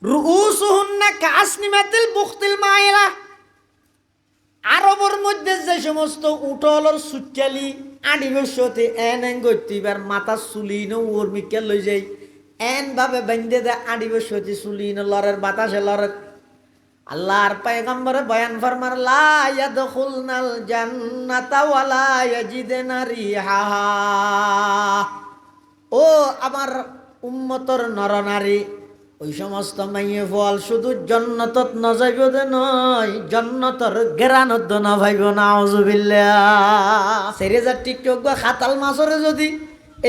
রুউসুহুন্না কাসনিমাতিল বুখতিল মাইলা। আরবের মধ্যে যে সমস্ত উটলর সুচালি আডি বসতে এন এন করতে এবার মাথা চুলি ন ওর মিকে লই যাই এন ভাবে বেঁধে দে আডি বসতে চুলি ন লরের বাতাসে লরের। আল্লাহর পয়গম্বরে বয়ান ফরমার লা ইয়াদখুলনাল জান্নাতা ওয়ালা ইয়াজিদনা রিহাহা। ও আমার উম্মতর নরনারী, ওই সমস্ত মাইয়ে ফল শুধু জন্নতত ন যাইব দে নয়, জন্নতর গেরানত না ভাইব না। আউযুবিল্লাহ। সেরে যা টিকটক বা খাতাল মাছরে যদি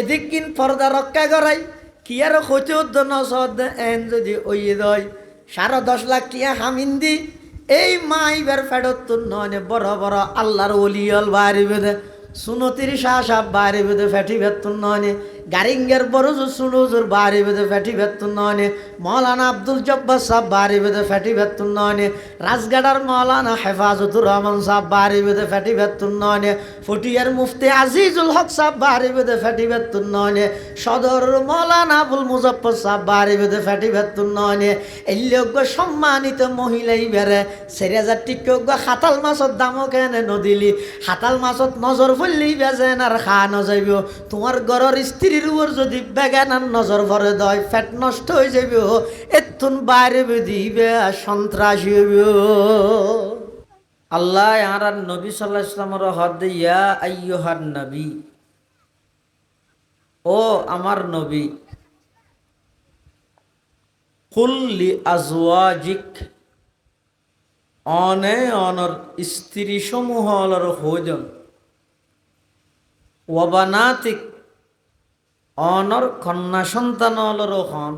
এদিক কিন পর্দা রক্ষা করাই কি আর হইতে উদ্দ ন সদ এন যদি ওই দয় 10.5 লাখ টিয়া হামিন্দি এই মাইবার ফেরত তো নয় বড় বড় আল্লাহর ওলিয়ল বাড়ি বেঁধে সুনতির শাহ সাহ বাড়ি বেঁধে ফেটি ভেতুন নয় গারিঙ্গের বড় সুনুজুর বাড়ি বেঁধে ফেটি ভেতুন নয় মৌলানা আব্দুল জব্বার সাহ বাড়ি বেঁধে ফেটি ভেতুন নয় রাজগাড়ার মৌলানা হেফাজতুর রহমান সাহ বাড়ি বেঁধে ফেটি ভেতুন নয় ফটিয়ার মুফতি আজিজুল হক সাহ বাড়ি বেঁধে ফেটি ভেতুন নয় সদর মৌলানা আবুল মুজফর সাহ বাড়ি বেঁধে ফেটি ভেতুন নয় এই লোক সম্মানিত মহিলাই বেড়ে 4,000 টিকক হাতাল মাছত দামও কেন নদিলি হাতাল মাছত নজর ফেললি বেজেন আর খা নযাইব তোমার ঘরের স্ত্রীর উপর যদি বেগানার নজর ভরে দয় ফেট নষ্ট হয়ে যাবে এতুন বাইরে দিবে সন্ত্রাসী হইব। আল্লাহ আর নবী সাল্লাল্লাহু আলাইহি ওয়াসাল্লামের হদ ইয়া আইয়ুহান নবী, ও আমার নবী, কুল লি আজওয়াজিক, অনে অনর স্ত্রী সমূহ অলর হোজন, ওয়াবানাতিক, অনর কন্যা সন্তান অলর হন,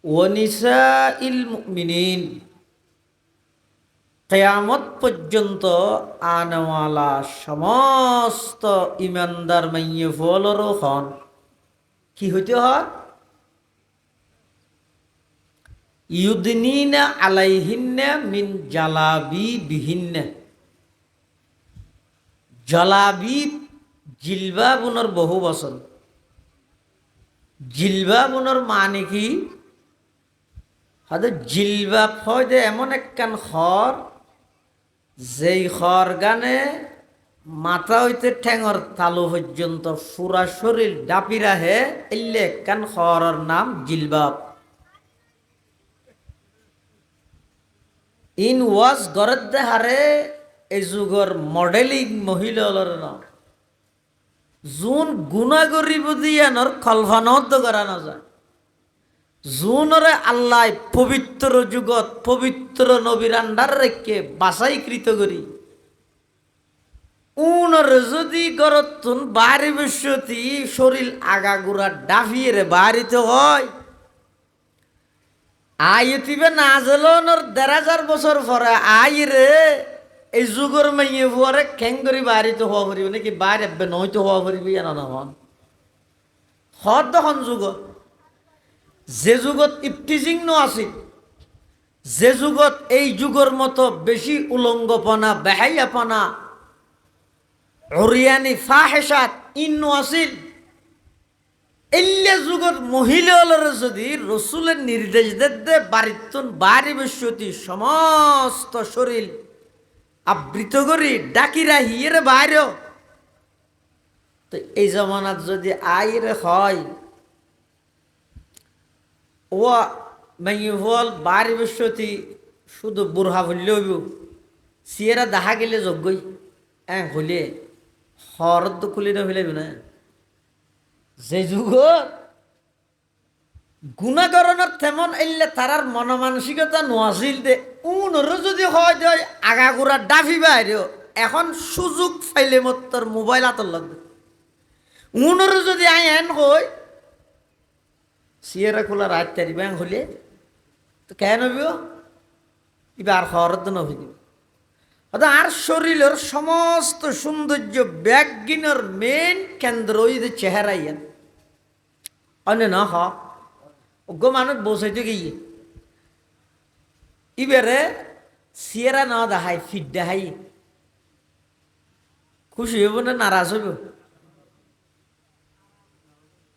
ওয়ানিসাইল মুমিনিন, কিয়ামত পর্যন্ত আনওয়ালা সমস্ত ইমানদার মাইয়ে ফলর হন। কি হইতে হয়? ইউদনিনা আলাইহিন্না মিন জালাবি বিহিন্না। জালাবি জিলবাবুনর বহু বচন। জিলবাবুনর মানে কি? হয়তো জিলবাব হয় যে এমন একখান খর, যেই খর গানে মাথা হইতে ঠেঙর তালু পর্যন্ত পুরা শরীর ডাপি রাহে, এলে একখান খরের নাম জিলবাব। ইন ওয়াজ গরদ হারে এই যুগর মডেলিং মহিলার নাম জুন গুণাগরি বুদিয়ানোর কল্পনাও করা না যায়। জুনরে আল্লাহ পবিত্র যুগত পবিত্র নবীর আন্ডার রেখে বাছাইকৃত করি উনর যদি গরতুন বাড়ি বসতি শরীর আগাগুড়া ডাফিয়ে রে বাড়িতে হয় আইতিবে না জেলনর 1,500 বছর পরে আই রে এই যুগর মাইয়ে পরে খেঙ্গরি বাড়িতে হওয়া করিব নাকি বাইরে নইতে হওয়া করিবি না নহন হদ দহন যুগ যে যুগত ইফতিজিং ন আছে, যে যুগত এই যুগর মতো বেশি উলঙ্গপনা বেহাইয়াপনা অরিয়ানি ফাহেসাত ইন্নু আছিল, এল্লে যুগত মহিলার যদি রসুলের নির্দেশ দে বাড়িতন বাড়ি বসতি সমস্ত শরীর আবৃত করি ডাকিরা হিয়ের বাইরে, তো এই জমানাত যদি আইরে হয় ও মাইল বাড়ি বসতি শুধু বুড়হা হইলেও সিয়েরা দেখা গেলে যোগ্যই হলে হরদ তো খুলি না ফেলাইব না। যে যুগ গুণাকরণের তেমন এলে তারার মনমানসিকতা নোয়াছিল দে উনরও যদি হয় যে আগাগোড়া ডাফি বাইরেও এখন সুযোগ পাইলে মতর মোবাইল হাতর লাগবে উনরও যদি আই এন হয় সিয়েরা খোলা রাত তারি ব্যাং হলে তো কেন নবিও এবার হরদ নভি দিব আর শরীরের সমস্ত সৌন্দর্য ব্যাগিনের মেন কেন্দ্র ওই যে চেহারা ইয়ান অন্য না হ গো মানুষ বসাইতে গিয়ে এবারে সিয়েরা না দেখাই ফিট দেখাই খুশি হইব না নারাজ হইব?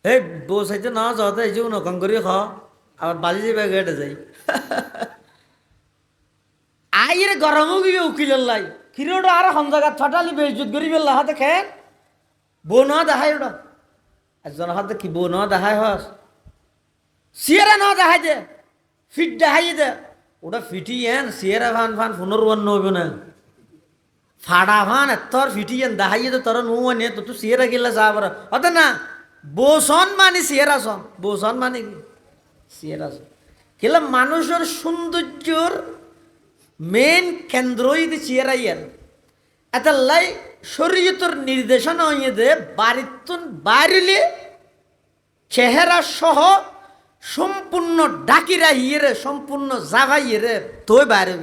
এই বসাইতে না যাতে এই যে নকম করি খ আবার বালিজি ব্যাগ হেঁটে যাই আইরে গরমও গিয়ে উকিলের লাই কিরোটা আর হন জায়গা ফাটালি বেজুত করি বেলা হাতে খেন বউ ন দেখাই ওটা একজন হাতে কি বউ ন দেখাই হস সিয়ারা ন দেখাই দে ফিট দেখাই দে ওটা ফিটি এন সিয়ারা ফান ফান পুনর্বন নইব না ফাড়া ফান এতর ফিটি এন দেখাই দে তোর নো নে তো তুই সিয়ারা গেলে যা পার হতে না বৌসন মানে সিয়ারা সন বৌসন মানে কি সিয়ারা সন কেলা মানুষের সৌন্দর্যর মেন কেন্দ্রই দি চেয়ারাইয়ার এটা লাই শরীয়তের নির্দেশনা হইয়ে দে বাড়িতুন বাড়িলে চেহারা সহ সম্পূর্ণ ডাকিরা ইয়েরে সম্পূর্ণ জাগা ইয়েরে তোই বাইরে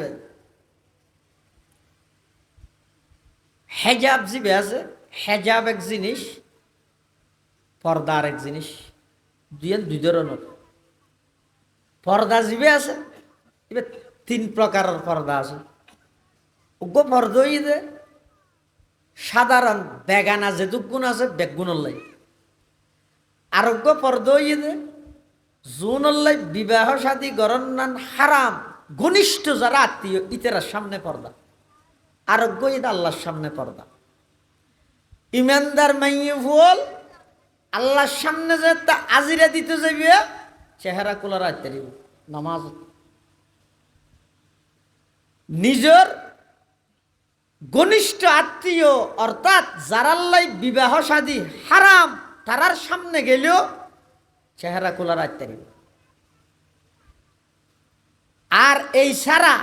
হেজাব জিবে আছে হেজাব এক জিনিস পর্দা আর এক জিনিস দুই ধরনের পর্দা জিবে আছে এবার 3 প্রকারের পর্দা আছে উগ্র পর্দা দে সাধারণ বেগানা যেটুক গুণ আছে বেগুণর লাই আরোগ্য পর্দা দে জুনের লাই বিবাহ শাদী গরন্নান হারাম ঘনিষ্ঠ যারা আত্মীয় ইতেরার সামনে পর্দা আরোগ্য ঈদ আল্লাহর সামনে পর্দা ইমানদার মাইয়ে ফুল আল্লাহর সামনে যে তা আজিরা দিতে যাবে চেহারা কুলার আইতে নামাজ নিজের ঘনিষ্ঠ আত্মীয় অর্থাৎ যারাল্লাই বিবাহ শাদী হারাম তারার সামনে গেলেও চেহারা খোলা রাখতে পারিব আর এই সারা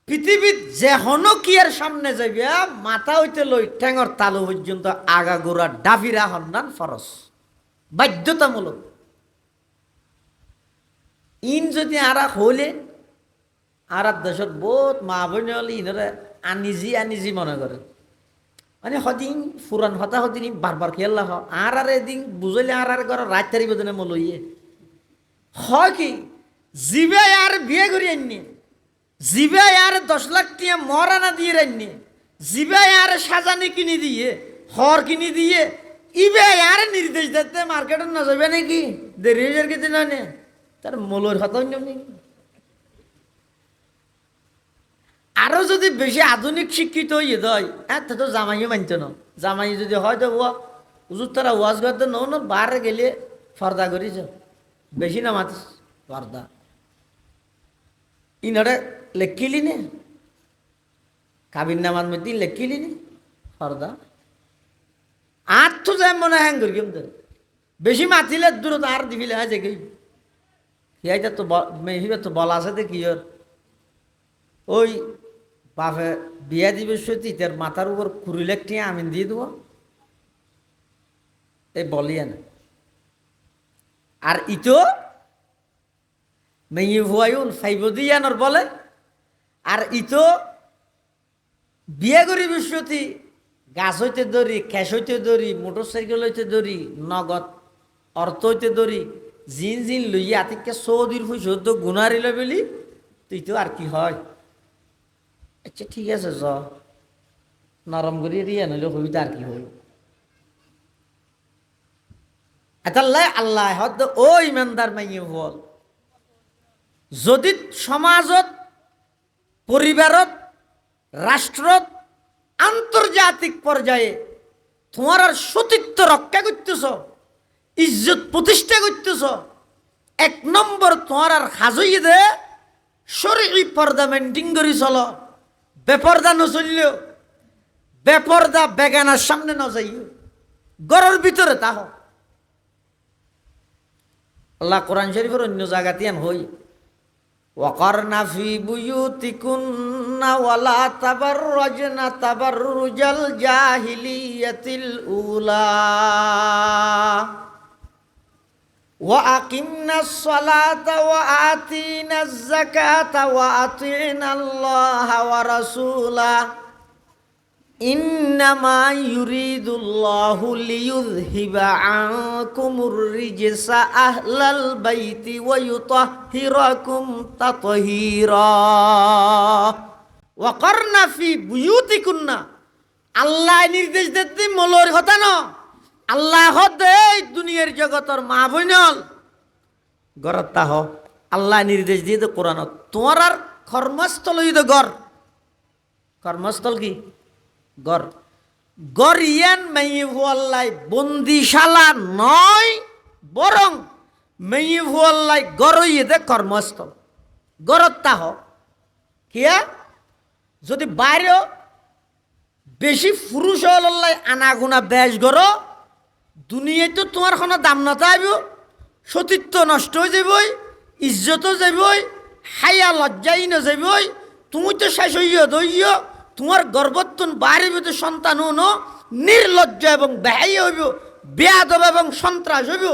পৃথিবীর যে হনকিয়ার সামনে যাবে মাথা হইতে লই ঠ্যাঙর তালু পর্যন্ত আগা গোড়া ডাফিরা হন্নান ফরস বাধ্যতামূলক ইন যদি আরা হলে আর দেশত বহুত মা বোন হলে ইনরে আনিজি মনে করে মানে সদিন ফুরান হতা সদিন বারবার খেয়াল্লা হ আর এদিন বুঝলে আর ঘর রাত তারিব দিনে মলইয়ে হয় কি জিবে আর বিয়ে করি আননি জিবে আর 10 লাখ টিয়া মরানা দিয়ে রান্নি জিবে আর সাজানি কিনে দিয়ে হর কিনে দিয়ে ইবে আর নির্দেশ দিতে মার্কেটে না যাবে নাকি দেরি হয়ে যার কিছু নয় তার মলর হতা নাকি আরো যদি বেশি আধুনিক শিক্ষিত হইয়ে দেয় হ্যাঁ তো জামাইও মানতো না জামাই যদি হয় তো হুজুর তারা ওয়াজ করতে ন বারে গেলে ফর্দা করিস বেশি না মাতিস ফর্দা ইনরে লেখিলি নে কাবির নামার মধ্যে লেখিলি নে ফর্দা আর তো যাই মনে হ্যাং করি কিন্তু বেশি মাতিলে দূরত আর দিবিলে হ্যাঁ যে হিয়াইটা তো মেহিবে তো বলা আছে কি ওর ওই বাপে বিয়া দিবে সত্যি তার মাথার উপর কুড়িলে টিয়া আমিন দিয়ে দেবো এই বলিয়া না আর ইতো মেয়ে ভুয়াইন ফাইব দিয়ানোর বলে আর ইতো বিয়া করি বিশ্বতি গাছ হইতে ধরি ক্যাশ হইতে ধরি মোটর সাইকেল হইতে ধরি নগদ অর্থ হইতে ধরি জিন লইয়া আতিকে সৌদির পয়সা তো গুনারিল বলি তুই তো আর কি হয় আচ্ছা ঠিক আছে য নরম করিয়ে দিয়ে নইলে হবি তো আর কি হই এতাল্লাই আল্লাহ হদ ও ইমানদার মাইয়ে বল যদি সমাজত পরিবারত রাষ্ট্রত আন্তর্জাতিক পর্যায়ে তোমার আর সতীত্ব রক্ষা করতেছ ইজ্জত প্রতিষ্ঠা করতেছ 1 নম্বর তোমার আর খাজইয়ে দে শরীর পর্দা মেনটেন করি চলো বেপর্দা নচললেও বেপর্দা বেগানার সামনে ন যাইও ঘরের ভিতরে তাহ আল্লাহ কোরআন শরীফের অন্য জায়গাতে হই ওয়াকারনা ফি বুয়ুতিকুন্না ওয়ালা তাবাররাজনা তাবাররুজাল জাহিলিয়াতিল উলা ওয়া আকিমনাস সালাতা ওয়া আতিনাজ যাকাতা ওয়া আতিনাল্লাহা ওয়া রাসূলা ইন্নামা ইউরিদুল্লাহু লিইয়ুযহিবা আনকুমুর রিজসা আহলাল বাইতি ওয়া ইউতাহহিরাকুম তাতহীরা ওয়া কারনা ফি বুয়ুতিকুন্না আল্লাহ নির্দেশ দিতে মলর কথা না আল্লাহ হদে দুনিয়ার জগতর মা বইনল গরত তাহ আল্লাহ নির্দেশ দিয়ে তো কোরআন তোমার আর কর্মস্থল হইতো গড়। কর্মস্থল কি গড়। গড় ইয়ান মেয়ে আল্লাহ বন্দিশালা নয়, বরং মেয়ে আল্লাহ গড় ইয়ে কর্মস্থল। গড়ত তাহ কিয়া যদি বাইরেও বেশি পুরুষ হল্লাই আনাগুনা বেশ গড়, দুনিয়ায় তো তোমার কোনো দাম না থাকব, সতীত্ব নষ্ট হয়ে যাবই, ইজ্জতও যাবই, হাইয়া লজ্জাই না যাবই। তুমি তো শেষ হইয় দইয়, তোমার গর্ভত্বন বাইরে তো সন্তান ন নির্লজ্জ এবং ব্যয় হইব, বেয়াদব এবং সন্ত্রাস হইব,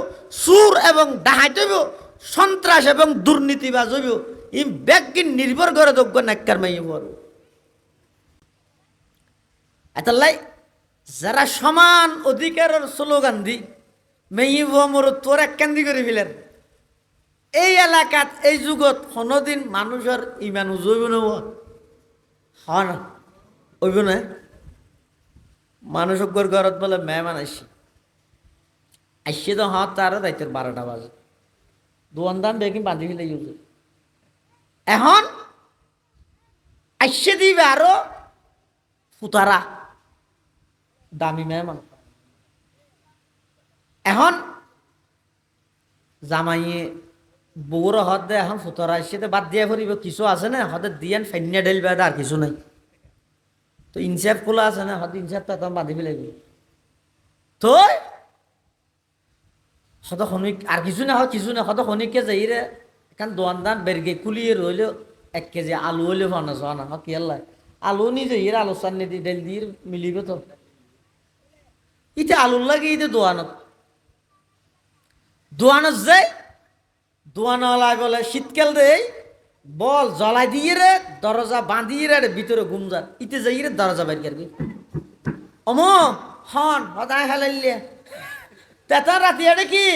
সুর এবং ডাহাইত হইব, সন্ত্রাস এবং দুর্নীতিবাজ হইব। ই ব্যাগিন নির্ভর করে যোগ্য নাক্কার মাই বড় এতাল্লাই যারা সমান অধিকারের স্লোগান দি মেয়ে মোর তোর এক কান্দি করে ফেলেন। এই এলাকাত এই যুগত কোনোদিন মানুষের ইমান উজইব না, হয় না ওইব না। মানুষের ঘরত বলে মেহমান আসছে তো হ্যাঁ তারও দায়িত্বের 12টা বাজে দোয়ান দাম বেগিন বাঁধি ফেলে গেছে। এখন আসছে দিবে আরো ফুতারা দামি মেহমান। এখন জামাইয়ে বউর হদ দে এখন ফুতরা আসছে বাদ দিয়া ফুরিব, কিছু আছে না হতে দিয়ান ফাইনা ডেল বেদ আর কিছু নাই। তো ইনসাফ খোলা আছে না হতে ইনসাফ তো বাঁধি ফেলাইব। তো হত শনিক আর কিছু না হয় কিছু না হত শনিককে যাই রে এখন দোয়ান দান বেরগে কুলিয়ে রইলেও 1 কেজি আলু হইলেও ফানা না কি আল্লাহ আলু নিজে হিরে আলু চান্নি দি ডেল দিয়ে মিলিব। তো ইতে আলুর লাগে ইতে দোয়ানত যাই দোয়ানওয়ালায় বলে শীতকাল দেই বল জ্বলাই দিয়ে রে দরজা বাঁধিয়ে রে ভিতরে ঘুম যান। ইতে যাই রে দরজা বাইর করবি অম হন হদায় হেলাইলে তেতার রাতি আরে কি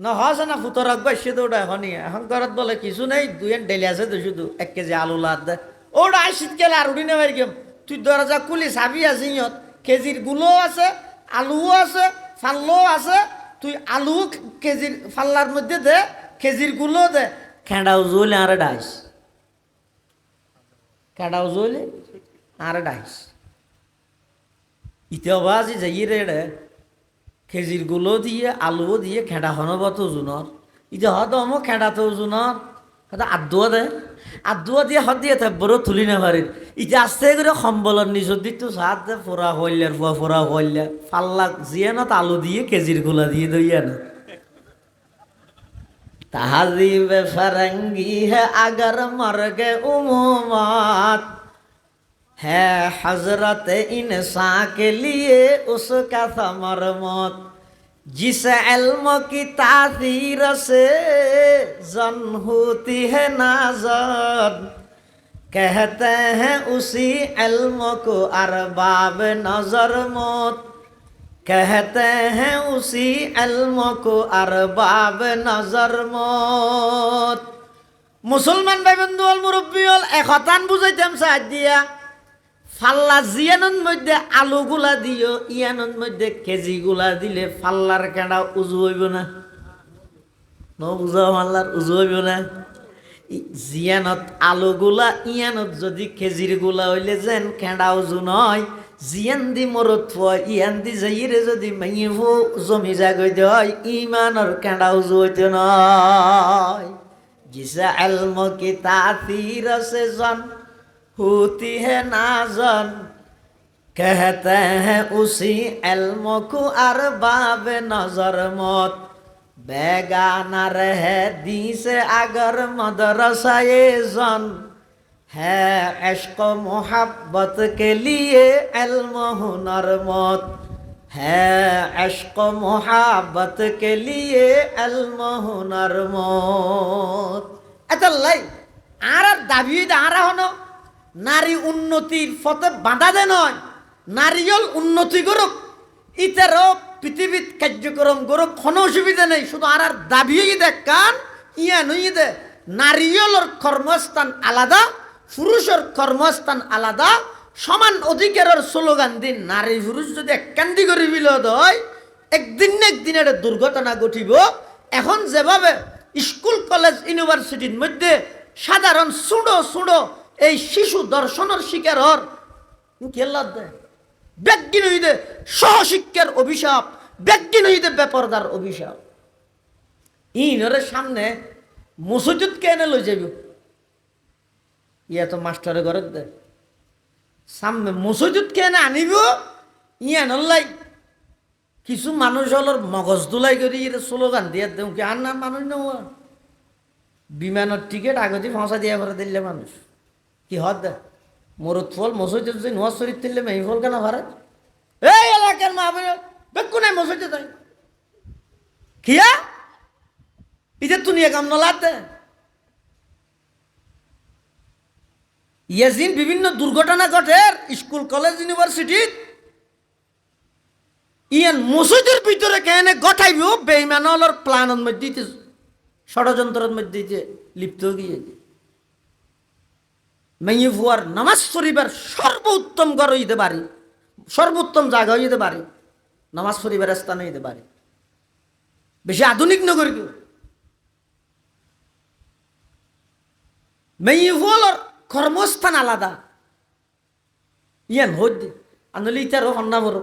না হস না ফুতর আসছে তো ওটা এখনই এখন ঘরত বলে কিছু নেই দুইন ডেলি আছে তো শুধু 1 কেজি আলু লাদ দে ওটা শীতকাল আর উড়ি নেবার গেম তুই দরজা খুলি চাবি আছে ইয়ত কেজির গুলো আছে আলুও আছে ফাল্লো আছে তুই আলু কেজির ফাল্লার মধ্যে দে কেজির গুলো দে খেঁড়াও জলে আর ডাইস খেঁড়াও জলে আর ডাইস ইতিবাজি যাই রে খেজির গুলো দিয়ে আলুও দিয়ে খেঁড়া হনবত ওজুনর ইতে হত অমো খেঁড়া তো ওজুনর হয়তো আদুয়া দে আদুয়া দিয়ে হত দিয়ে বড় তুলি না পারিন ইতে আস্তে করে সম্বলের নিজের দিক তো সাত দে ফোরা হইলের ফোরা হইলে ফাল্লা জিয়ে না আলু দিয়ে কেজির গুলা দিয়ে দইয়া না तहज़ीब फरंगी है अगर मर्ग उम्मत है हजरत इंसान के लिए उसका समर मौत जिस इल्म की तासीर से जन होती है नाज़र कहते हैं उसी इल्म को अरबाब नजर मौत कहते हैं उसी इल्म को अरबाब नजर मौत। मुसलमान भाई बंधु अल मुरब्बी अल एकतान बुझाइताम साथ दिया फाल्ला जियानन मध्य आलू गुला दियो ইয়ানন মধ্যে কেজি গুলা দিলে ফাল্লার কেডা উজু হইব না ন বুঝাও ফাল্লার উজু হইব না জিয়ানত আলু গুলা ইয়ানত যদি কেজির গুলা হইলে যেন কেডা উজু নয় জিয়ান দি মরত ইয়ান দি যাইরে যদি মাইব জমি জাগই দেয় ইমানের কেডা উজু হইতে নয় जिसे इल्म की तासीर से जन होती है नाज़न कहते हैं उसी इल्म को अरबाब नजर मौत बेगाना रहे दी से अगर मदरसा ये जन है इश्क मोहब्बत के लिए इल्म हुनर मौत है इश्क मोहब्बत के लिए इल्म हुनर मौत। এতলাই আর দাবি আর হনো নারী উন্নতির পথে বাধা দে নয় নারীল উন্নতি করুক ইতারও পৃথিবীত কার্যক্রম করুক কোনো অসুবিধা নেই শুধু আর দাবি দেখান ইয়া নই দে নারীর কর্মস্থান আলাদা পুরুষের কর্মস্থান আলাদা সমান অধিকারের স্লোগান দিন নারী পুরুষ যদি একান্দি করে বিলোদ হয় একদিন না একদিন একটা দুর্ঘটনা ঘটিব। এখন যেভাবে স্কুল কলেজ ইউনিভার্সিটির মধ্যে সাধারণ সুড়ো সুড়ো এই শিশু দর্শনের শিকার হর কেল্লার দেয় ব্যক্তি নইদে সহশিক্ষার অভিশাপ, ব্যক্তি নইদে বেপরদার অভিশাপ। ইনরে সামনে মসজিদ কেনে লই যাব, ইয়া তো মাস্টারের ঘরে দেয় সামনে মসজিদ কেনে আনিব, ইয়া নল্লাই কিছু মানুষ হলর মগজ দুলাই করি স্লোগান দিয়ে দেও কি আর না মানুষ নেওয়া বিমানের টিকিট আগতে ফাঁসা দিয়া ভরে দিলে মানুষ কি হদ দে মরুত ফল মসজিদ যে নোয়াজ শরীফ দিলে মেহি ফল কেন ভারে এই এলাকার মা বেকু নাই মসজিদ তাই কিয়া ইদের তুনিয়া কাম নলাতে ইয়াজিন বিভিন্ন দুর্ঘটনা ঘটে স্কুল কলেজ ইউনিভার্সিটি ইয়ান মসজিদের ভিতরে কেন গঠাইব বেইমানর প্ল্যানের মধ্যে ষড়যন্ত্রের মধ্যে লিপ্ত গিয়ে মেয়ে ফুয়ার নামাজ শরীফের সর্বোত্তম ঘর হইতে পারি, সর্বোত্তম জায়গা হইতে পারি, নামাজ শরীফের স্থান হইতে পারি, বেশি আধুনিক নগর কেউ মেয়ে ফুয়ার কর্মস্থান আলাদা ইয়ান হইতে আনলে ইতারও হন্না বড়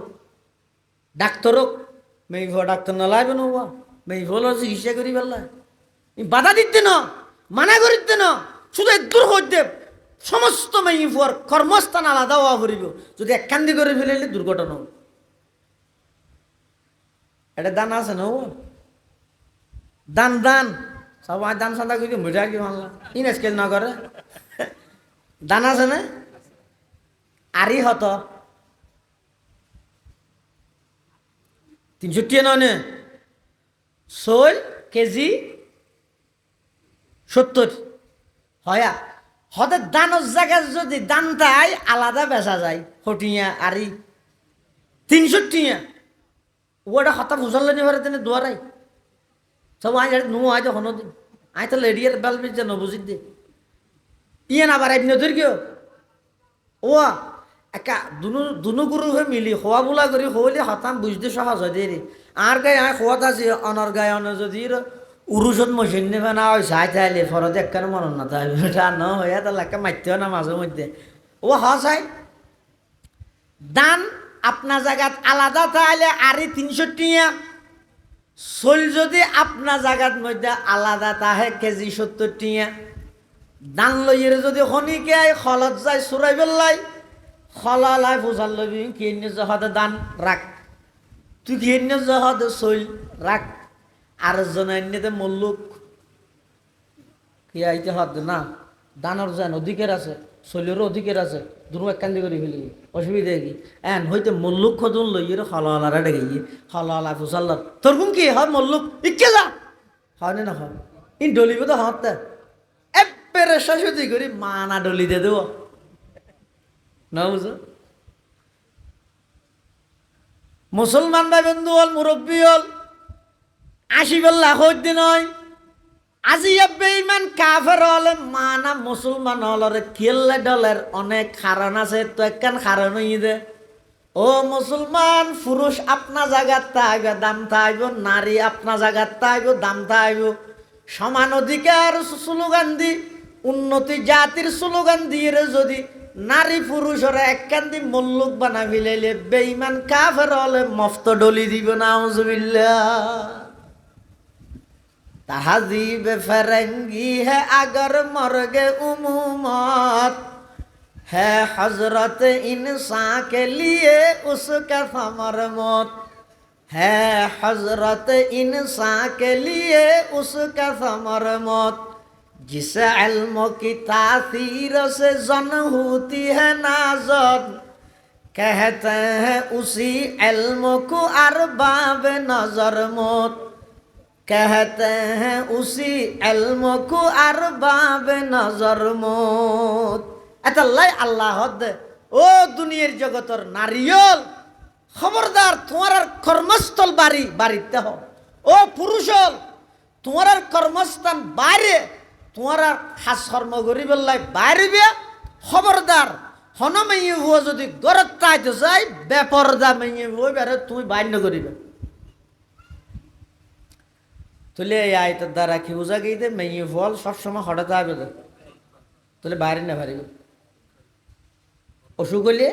ডাক্তারক মেয়ে ফুয়া ডাক্তার নলাইব নোয়া মেয়ে ফুয়ার চিকিৎসা করি পেলায় বাধা দিতে ন মানা করিতে ন শুধু দূর হইতে সমস্ত মেয়ে ফুয়ার কর্মস্থান আলাদা হওয়া করিব যদি একখান্দি করে ফেলে দুর্ঘটনা এটা দান আছে না দান দান সবাই দান সাদা করি মজা কি মানলাম ইন স্কেল না করে দান আছে না আরই হত 300 নয় শোল কেজি 70 হয়া হতে দানের জায়গায় যদি দানটাই আলাদা বেচা যায় হটিয়া আরই 300 টিয়া ওটা হতা বুঝালে নিবারে তেনে দুয়ারাই সব আই নো আই যখন আই তো লেডিয়ার বেল বেচ ন বুঝি দে ইয়ে না বারাই নদীর কেউ ও একা দুনু গুরু হয়ে মিলি খোয়া বোলা করি হইলে হতাম বুঝতে সহজ হয় দে রে আর গায়ে আয় খোয়াত আছে অনর গায়ে অন যদি উরুষত মশিন নেবে না ওই চাই থাইলে ফরতে একখানে মন না থাকবে ওটা ন হইয়া তার লাগে মারতেও না মাঝে মধ্যে ও চাই দান আপনার জায়গাত আলাদা তাহলে আরই 300 টিয়া চল যদি আপনার জায়গার মধ্যে আলাদা তাহে কেজি 70 টিয়া দান লইয়ের যদি খনিকে খলত যায় চুরাই পেলাই খলালাই ফুজাল লবি কি জহাদে দান রাখ তুই কি জহাদে চল রাখ আর জনাইতে মল্লুক কি আইতে হদ না দানের যেন অধিকার আছে শৈলেরও অধিকার আছে দুনো একখান্দি করে ফেলি অসুবিধা কি এন হইতে মল্লুক খদুন লইয়ের হলালারা ডেকে গিয়ে হলালা ফুসাল্লার তোর কোন কি হয় মল্লুক ইকে যা হয় না হয় ইন ডলিব তো হতে এপেরে শাশুদি করি মানা ডলি দে দেব না বুঝো মুসলমান ভাই বন্ধু হল মুরব্বী হল 80 লাখ দিন হয় আজি বেঈমান কাফের হলে মানা মুসলমান হলরে খেললে ডলের অনেক কারণ আছে তো একখান কারণ হই দে ও মুসলমান পুরুষ আপনার জায়গার থাকবে দাম থাকব নারী আপনার জায়গার থাকবে দাম থাকব সমান অধিকার স্লোগান দি উন্নতি জাতির স্লোগান দিয়ে যদি নারী পুরুষরা একখান দি মল্লুক বানা ফেলাইলে বেঈমান কাফের হলে মফত ডলি দিব না আউযুবিল্লাহ तहजीब फरंगी है अगर मर्गे उमूमत है हजरत इंसान के लिए उसका समर मौत है हजरत इंसान के लिए उसका समर मौत जिस इल्म की तासीर से जन होती है नाज़त कहते हैं उसी इल्म को अरबाब नजर मौत कहते हैं उसी इल्म को अरबाब नजर मौत এতাল্লাই আল্লাহ ও দুনিয়ার জগতের নারীল খবরদার তোমার কর্মস্থল বাড়িতে হও ও পুরুষ তোমার কর্মস্থান বাইরে তোমার হাস কর্ম করি বললাই বাইরে খবরদার হন মেয়ে হো যদি গরত তাইতে যাই বেপরদা মেয়ে হই বেড়ে তুমি বাইন্য করিবে তুলে এই আয়তের দ্বারা কি বোঝা গিয়ে মেয়ে ফল সবসময় হঠাৎ আসবে তো তুলে বাইরে না পারিব অসুখ হইলে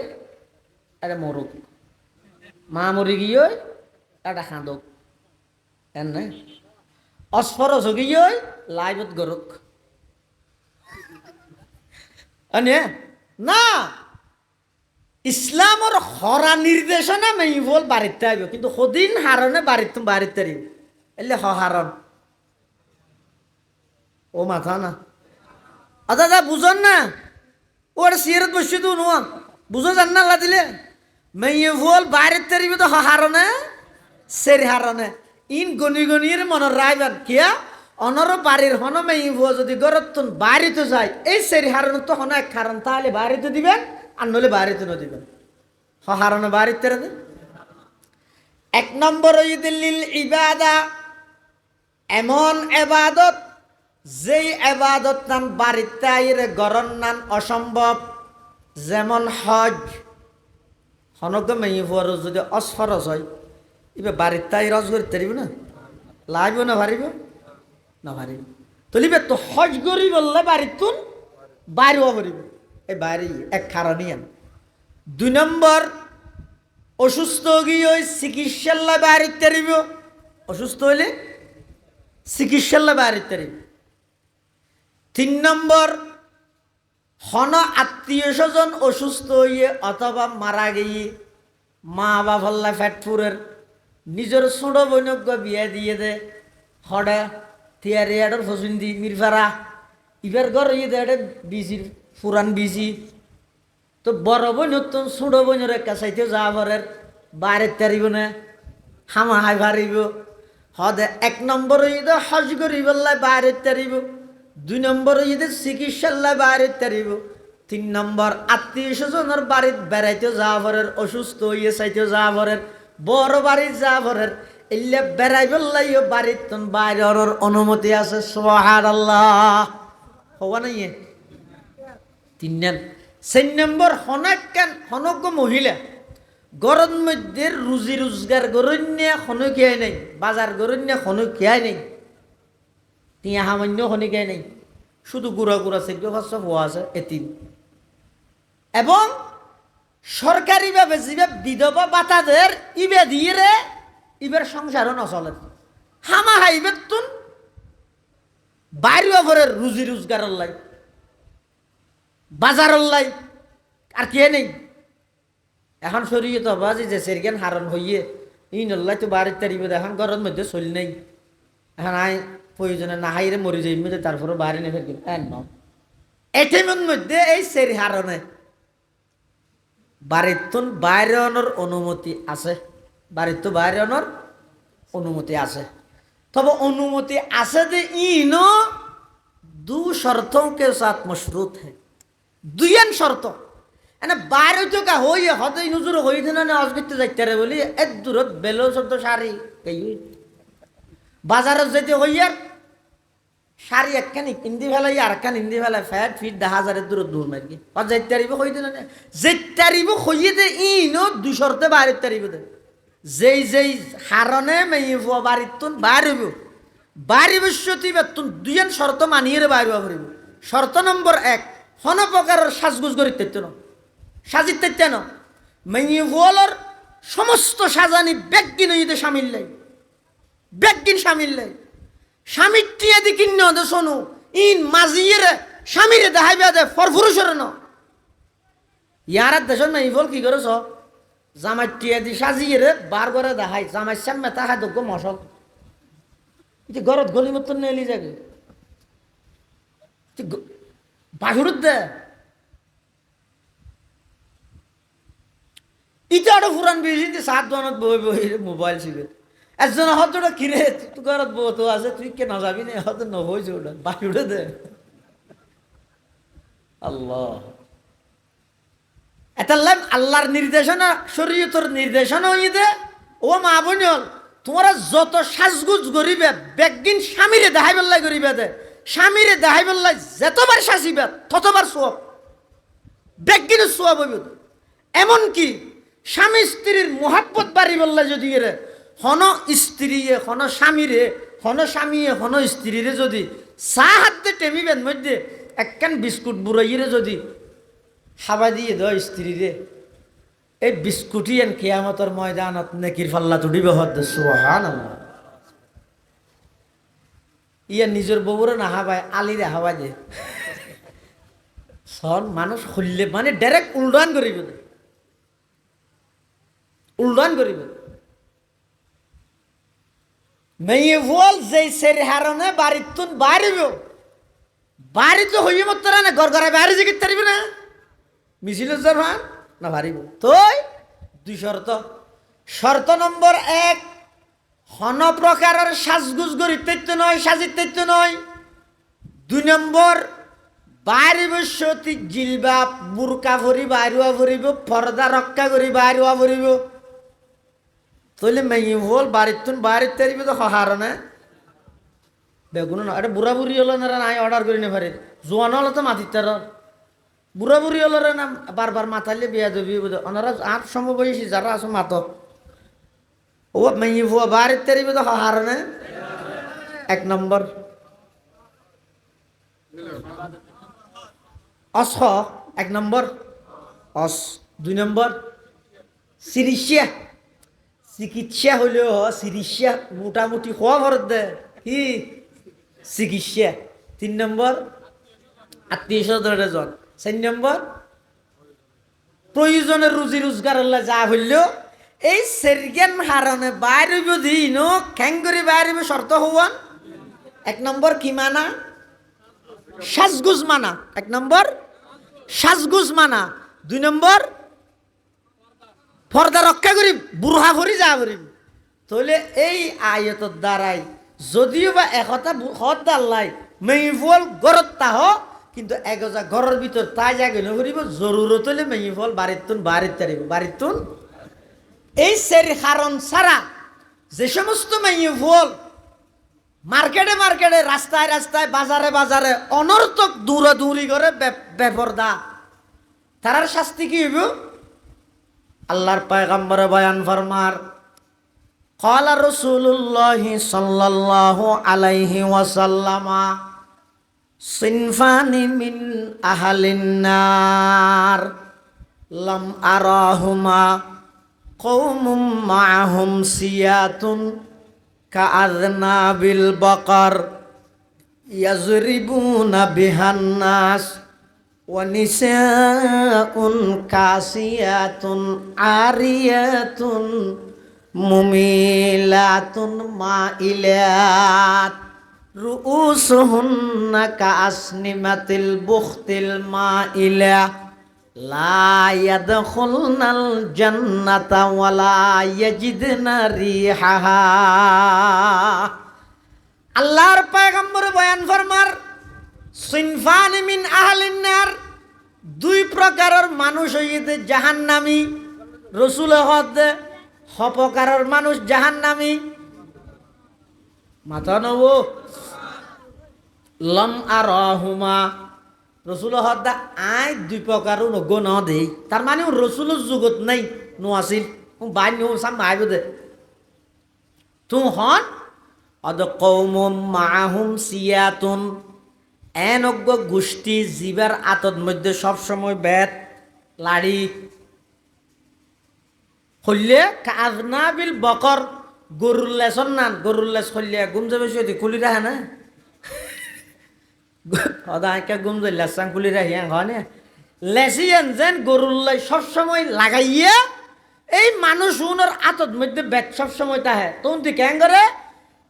এটা মরুক মা মরি গিয়ে এটা খাঁদক এর না অস্ফরস গিয়ে লাইভত গরক না ইসলামর হরা নির্দেশনা মেয়ে ফল বাড়িতে আইব কিন্তু সদিন হারণে বাড়িতে এলে হারণ ও মাথা না দাদা বুঝন না ওর সিয়ারত বসে তো নোয়া বুঝো জান না আল্লাহ দিলে মেয়ে ফল বাড়িতে তারিব তো হারণে সের হারণে ইন গনি গনির মনের রাইবান কিয়া অনর বাড়ির হন মেয়ে ফল যদি গরতুন বাড়িতে যায় এই সের হারণ তো হন এক কারণ তাহলে বাড়িতে দিবেন আর নলে বাড়িতে ন দিবেন হারণে বাড়িতে এক নম্বর ঈদুল ইবাদা এমন এবাদত যেই এবাদত নান বাড়িতে আইরে গরন নান অসম্ভব যেমন হজ হনক মেয়ে ফুয়ার যদি অসফরস হয় এবার বাড়িতে আই রস করতে পারিব না লাগব না ভারিব না ভারিব তুলিবে তো হজ করি বললে বাড়িতুন বাইরেও পারিব এই বাইরে এক কারণই আন দুই নম্বর অসুস্থ গিয়ে ওই চিকিৎসাল্লা বাড়িতে পারিব অসুস্থ হইলে চিকিৎসাল্লা বাড়িতে পারিব তিন নম্বর হন আত্মীয় স্বজন অসুস্থ হইয়ে অথবা মারা গিয়ে মা বাবাল্লা ফ্যাটপুরের নিজের ছোট বৈনজ্ঞ বিয়ে দিয়ে দে হডে থিয়ারি এডর ফসুন্দি মিরফারা ইবার ঘর ইয়ে দে বিজির ফুরান বিজি তো বড় বই নতুন ছোট বইনের কাছাইতে যা ভরের বাড়িতে তারিব না হামা হাই ভারিব হদে এক নম্বর ঈদে হজ করিবল্লাই বাড়িতে তারিব দুই নম্বর ঈদে চিকিৎসাল্লাই বাড়িতে তারিব তিন নম্বর আত্মীয় স্বজনের বাড়িতে বেড়াইতে যা ভরের অসুস্থ হইয়ে চাইতে যা ভরের বড় বাড়ির যা ভরের এলে বেড়াইবল্লাইও বাড়িতে বাইরের অনুমতি আছে সুবহানাল্লাহ হওয়া নাই তিন চার নম্বর হনক মহিলা গরম মধ্যে রুজি রোজগার গরণ্যে খনকিয়াই নাই বাজার গরণ্যে খনকিয়াই নাই তিয়া সামান্য খনিকাই নাই শুধু গুড়া গুড়া সেগুলো ভাষ্য হওয়া আছে এতিম এবং সরকারিভাবে যে বিধবা বাতাদের ইবে দিয়ে রে ইবের সংসারও নচলে হামা হাইবে তুন বাইরে ভরে রুজি রোজগারের লাই বাজারের লাই আর কে নেই এখন সরিয়ে তো বাজি যে সেরকেন হারণ হইয়ে ই নল্লাই তো বাড়ির তারিব এখন ঘরের মধ্যে চলি নেই এখন আই প্রয়োজনে না হাইরে মরি যাই মধ্যে তারপরে বাড়ি নেই ফের এটিমের মধ্যে এই সেরি হারণে বাড়ির বাইরে আনার অনুমতি আছে বাড়ির তো বাইরে আনার অনুমতি আছে তবে অনুমতি আছে যে ইনো দু শর্তों के साथ मशरूत है দুইয়ান শর্ত এনে বাইরে তো কা হই হতে নুজুর হই না না অজগিতে যাইতে রে বলি এক দূরত বেলো শব্দ শাড়ি কই বাজারে যেতে হইয়ার শাড়ি একখানি ইন্দি ফেলাই আর একখান ইন্দি ফেলাই ফ্যাট ফিট 10,000 দূর দূর মারকি আর যাইতে আরিব হই না যেতে আরিব হইয়ে দে ইনো দুই শর্তে বাইরে তারিব দে যেই হারণে মেয়ে ফুয়া বাড়িতুন বাইরেব বাড়ি বসতি বেতুন দুইয়ান শর্ত মানিয়ে রে বাইরে পারিব শর্ত নম্বর 1 হন প্রকারের সাজগুজ করিতে ন সাজিতে ন মেয়ে ফুয়ালর সমস্ত সাজানি ব্যাগিন হইতে সামিল লাই ব্যাগিন সামিল লাই স্বামীর টিয়া দি কিন্ন দে শোনো ইন মাজিয়ে স্বামীরে দেখাইবে দে ফরফুরুষের ন ইয়ার দেশ মেয়ে ফুল কি করেছ জামাই টিয়া দি সাজিয়ে রে বার করে দেখাই জামাই সামনে তাহা যোগ্য মশক ঘরত গলি মতন নেলি যাবে বাসুরত দে ইটা আরো ফুরান বেশি 7 দোকানত বই বই মোবাইল ছিবে একজন হতটা কিরে তুই ঘরত বউ তো আছে তুই কে না যাবি না হয়তো নহইছে ওটা বাসুরে দে আল্লাহ এতাল্লাম আল্লাহর নির্দেশনা শরীয়তের নির্দেশনা হই দে ও মা বোন তোমরা যত সাজগুজ করিবে বেগিন স্বামীরে দেখাই বেল্লাই করিবে দে স্বামীরে দেখাই বেল্লাই যতবার সাজিবে ততবার সোয়াব বেগিন সোয়াব হইব এমনকি স্বামী স্ত্রীর মোহাব্বত বাড়ি বেল্লাই যদি রে হন স্ত্রী হন স্বামীরে হনো স্বামী হনো স্ত্রীরে যদি চা হাতে টেবিবেন মধ্যে একখান বিস্কুট বুড়াইয়ে যদি হাবা দিয়ে দেয় স্ত্রীরে, এই বিস্কুটই এন কিয়ামতের ময়দানত নেকির ফাল্লা তুড়িব হদ সুবহানাল্লাহ। ইয়া নিজের বউরে না হাবায় আলিরে হাবা দে সন মানুষ খুললে মানে ডাইরেক্ট উল্টান করিব, উল্টান করিব। মেয়ে বল যে সের হারনে বাড়িতুন বাড়িব, বাড়িতে হইয়ে মত না ঘর ঘরে বাইরে জিকির তারিব না মিছিল জান না বাড়িব। তোই দুই শর্ত। শর্ত নম্বর 1, হন প্রকারের সাজগুজ গরিত নয়, সাজিত নয়। 2 নম্বর, বাইরিব সতী জিলবাব বুরকা ভরি বাইরুয়া ভরিব, পর্দা রক্ষা করি বাইরুয়া ভরিব। তইলে মেয়ে বল বাড়িতুন বাড়িতে তারিব তো হার না বেগুন না। এটা বুড়া বুড়ি হলো না নাই অর্ডার করি না পারে, জোয়ান হলো তো মাতির তার বুড়া বুড়ি হলো না বারবার মাথালে বিয়া দেবি ওনারা 8 সমবয়সী যারা আছে মাত ও মেয়ে ভুয়া বাড়িতে তারিব তো হার না। 1 নম্বর অস, 1 নম্বর অস। 2 নম্বর চিকিৎসা, চিকিৎসা হইলেও চিকিৎসা মোটামুটি খোয়া ভরত দে কি চিকিৎসা। 3 নম্বর আত্মীয় স্বজনের জন। 4 নম্বর প্রয়োজনের রুজি রোজগার যা হইলেও এই সেরগেন হারণে বাইরে দিন খ্যাং করে বাইরে শর্ত হওয়ান। 1 নম্বর কি মানা? সাজগুজ মানা। 1 নম্বর সাজগুজ মানা। 2 নম্বর পর্দা রক্ষা করি বুড়হা ভরি যা করিম। তাহলে এই আয়তর দ্বারাই যদিও বা একতা হত দাল্লাই মেইফল গরত তাহ কিন্তু একজা ঘরের ভিতর তাই জায়গায় নকরিব জরুরত হলে মেইফল বাড়িতুন বাড়িতে তারিব বাড়িতুন। এই সের কারণ ছাড়া যে সমস্ত মেইফল মার্কেটে মার্কেটে রাস্তায় রাস্তায় বাজারে বাজারে অনর্থক দৌড়াদৌড়ি করে বেপরদা, তারার শাস্তি কি হইব? আল্লাহর পয়গম্বর বয়ান ফরমার ক্বালা রাসূলুল্লাহ সাল্লাল্লাহু আলাইহি ওয়াসাল্লাম সিনফানি মিন আহলিন নার লাম আরাহুমা কওমুম মাআহুম সিয়াতুন কাআযনাবিল বাকার ইয়াজরিবুনা বিহান নাস ওয়া নিসাউন কাসিয়াতুন আরিয়াতুন মুমিলাতুন মাইলাত রুউসুহুন্না কাসনিমাতিল বুখতিল মাইলা লা ইয়াদখুলনাল জান্নাতা ওয়ালা ইয়াজিদনা রিহাহা। আল্লাহর পয়গম্বর বয়ান ফরমার সিনফানি মিন আহলিন নার, 2 প্রকারের মানুষ হইতে জাহান্নামী। রাসূল হদে হপকারের মানুষ জাহান্নামী। মাথা নব লম আরাহুমা রসুল হদা আয় 2 প্রকারও নগ ন দেই। তার মানে রসুলের যুগত নাই no Aseel by know some আইব দে তুম হন অদ কওমুম মাআহুম সিয়াতুন, অজ্ঞ গোষ্ঠী জীবার আতর মধ্যে সবসময় বেত লাড়ি হইলে কাজনাবিল বকর গরুর লেসন নান গরুর লেস হইলে গুম যাবে সে খুলি রাখে না সদাকে গুম যাই লেসাং খুলি রাখি হনে লেসিয়েন যেন গরুর লাই সবসময় লাগাইয়া এই মানুষ উনার আতর মধ্যে বেত সবসময় তাহে তখন তুই কেন করে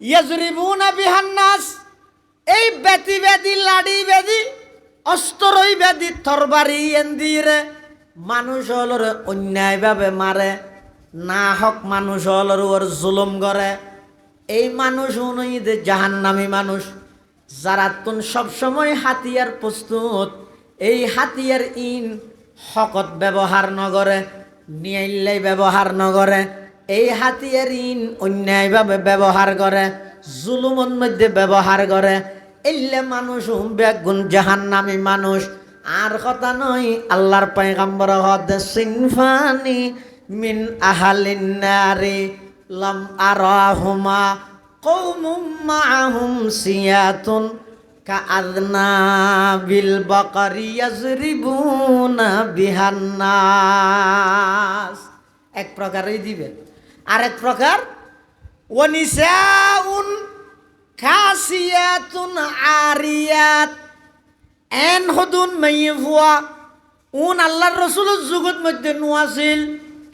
ইয়াজরিবুনা বিহান নাস, এই বেতি বেদি লাড়ি বেদি অস্ত্রই বেদি তরবারি এন্দিরে মানুষ হলরে অন্যায়ভাবে মারে, না হক মানুষ হলর ওর জুলুম করে। এই মানুষ উনইদে জাহান্নামী মানুষ যারা তুন সবসময় হাতিয়ার প্রস্তুত, এই হাতিয়ার ইন হকত ব্যবহার নগরে নিয়াইল্লাই ব্যবহার নগরে, এই হাতিয়ার ইন অন্যায়ভাবে ব্যবহার করে জুলুমের মধ্যে ব্যবহার করে। এলে মানুষ বেগুন জাহান্নামী মানুষ। আর কথা নয় আল্লাহর পয়গম্বর হদে সিনফানি মিন আহলিন নারি লাম আরাহুমা কওমুম মাআহুম সিয়াতুন কাআযনাবিল বাকারি ইয়াজরিবুনা বিহান নাস। এক প্রকারই দিবে। আরেক প্রকার ওয়ানিসাউন কাসিয়াতুন আরিয়াত, এন হদুন মাইয়ে ভুয়া উন আল্লাহর রসুলের যুগত মধ্যে নোয়াছিল,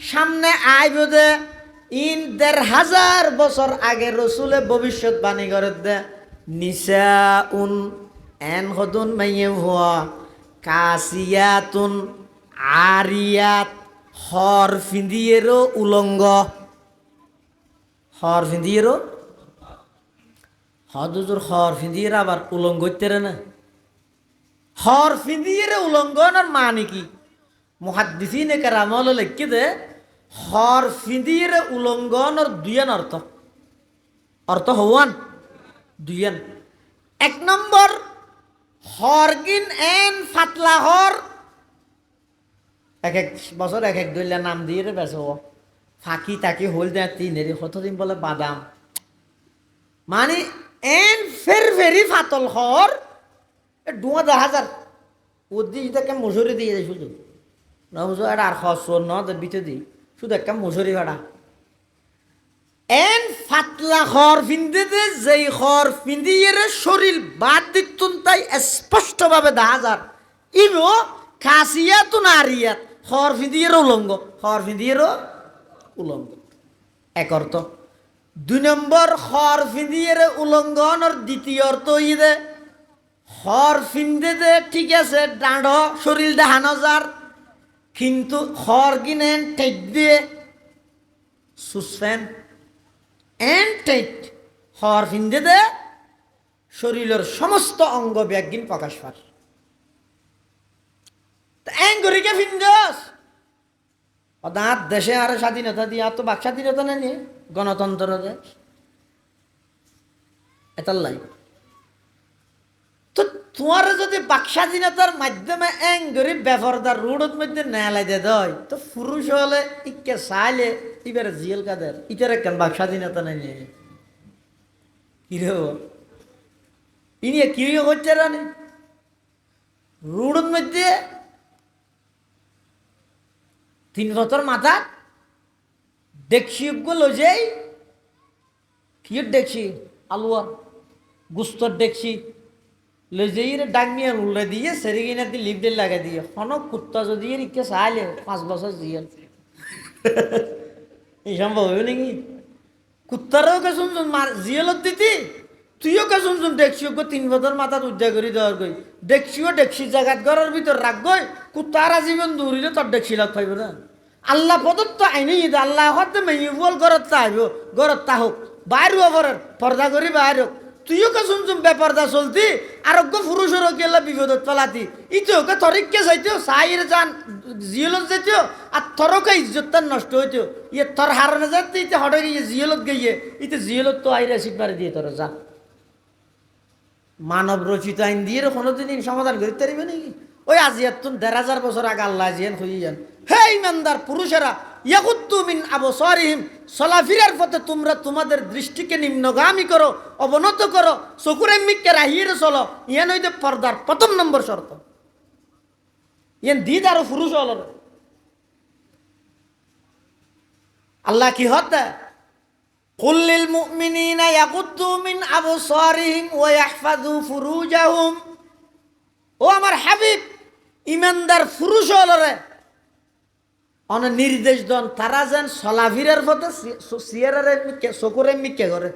সামনে আইব দে ইন ১,৫০০ বছর আগে রসুলে ভবিষ্যৎবাণী করে দে। নিসাউন এন হদুন মাইয়ে ভুয়া কাসিয়াতুন আরিয়াত, হর ফিন্দিয়েরও উলঙ্গ, হর ফিন্দিয়েরও হদুজুর হর ফিন্দিয়ের আবার উলঙ্গ হইতে না। হর ফিন্দিয়ের উলঙ্ঘনের মানে কি? মুহাদ্দিসিনে কেরামল লিখে দে হর ফিন্দিয়ের উলঙ্ঘনের দুইয়ান অর্থ, অর্থ হওয়ান দুইয়ান। এক নম্বর হরগিন এন ফাতলা হর, এক এক বছর এক এক দইলা নাম দিয়ে বেশ ফাঁকি তাকি হল দেয় তিনের কতদিন বলে বাদাম, মানে এন ফের ফেরি ফাতল হর ডুয়া ১০,০০০ ওদি এটাকে মশুরি দিয়ে দেয় শুধু না বুঝো এটা আর খসর ন ভিতরে দিই শুধু একটা মশুরি ভাড়া। এন ফাতলা খর ফিন্দে দে যেই খর ফিন্দিয়ে শরীর বাদ দিতুন তাই স্পষ্টভাবে ১০,০০০ ইমো খাসিয়া তো নারিয়াত, খর ফিন্দিয়ে উলঙ্গ, খর ফিন্দিয়ে উলঙ্গ এক অর্থ। ২ নম্বর খর ফিন্দিয়ে উলঙ্ঘনের দ্বিতীয় অর্থ ইদে হর ফিন্দে দে ঠিক আছে ডাঁড় শরীর দেখানো যার, কিন্তু হর গিনেন টেক দিয়ে সুসফেন এন টেক হর ফিন্দে দে শরীরের সমস্ত অঙ্গ ব্যাগিন প্রকাশ পার। এঙ্গরিকে ফিন্দস অদাঁত দেশে আর স্বাধীনতা দিয়ে আর তো বাক স্বাধীনতা নেই, গণতন্ত্র দেশ এটার লাই। তো তোমার যদি বাক স্বাধীনতার মাধ্যমে এঙ্গরি বেফরদার রোডের মধ্যে নেলাই দে দেয়, তো পুরুষ হলে ইকে চাইলে এবারে জিয়েল কাদের ইটার কেন বাক স্বাধীনতা নেই নিয়ে কি রে ইনি কি হচ্ছে রানি রোডের মধ্যে ৩ বছর মাথা দেখছি লই যাই কি দেখছি আলুয়া গুস্তর দেখছি লই যাই রে ডাক নিয়ে উল্লে দিয়ে সেরিগিনা দিয়ে লিপডেল লাগাই দিয়ে হন কুত্তা যদি ইকে চাইলে ৫ বছর জিয়াল এই সম্ভব হবে নাকি? কুত্তারও কে শুনছুন জিয়ালত দিতি তুইও কে শুনছুন দেখছিও ৩ বছর মাথা উদ্যা করে দেওয়ার গই দেখছিও দেখছি জায়গাত ঘরের ভিতর রাখ গই কুত্তারা জীবন দৌড়িলে তোর দেখছি লাগ পাইব না। আল্লাহ প্রদত্ত আইনি আল্লাহ হতে মেইবল ঘরত তাইব ঘরত তা হোক বাইর হবরের পর্দা করি বাইর হোক তুইও কে শুনছুন বেপর্দা চলতি আরোগ্য পুরুষের গেলে বিপদত পেলাতি ইতিও কে থরিককে চাইতেও চাইরে যান জিয়লত যেতেও আর থরকে ইজ্জতটা নষ্ট হইতেও ইয়ে থর হারানো যাতে ইতে হঠাৎ গিয়ে জিয়লত গিয়ে ইতে জিয়লত তো আইরে শিখবারে দিয়ে তোরা যা মানব রচিত আইন দিয়ে কোনোদিন সমাধান করতে পারবে নাকি? ওই আজিয়াত তুন ১,৫০০ বছর আগে আল্লাহ জিয়ান হয়ে যান। হে ইমানদার পুরুষেরা ইয়াকুত্তু মিন আবসারিহিম, চলাফেরার পথে তোমরা তোমাদের দৃষ্টিকে নিম্নগামী করো, অবনত করো, চকুর এমনিকে রাহিয়ে চলো। ইয়ান হইতে পর্দার ১ম নম্বর শর্ত। ইয়ান দিদ আরো পুরুষ হল আল্লাহ কি হতে কুল্লিল মুমিনিনা ইয়াকুদ্দু মিন আবসারিহিম ওয়া ইয়াহফাযু ফুরুজাহুম। ও আমার হাবিব ইমানদার পুরুষ হলরে অন নির্দেশ দন তারা যেন চলাফিরার পথে সিয়ারে চকুরে মিকে করে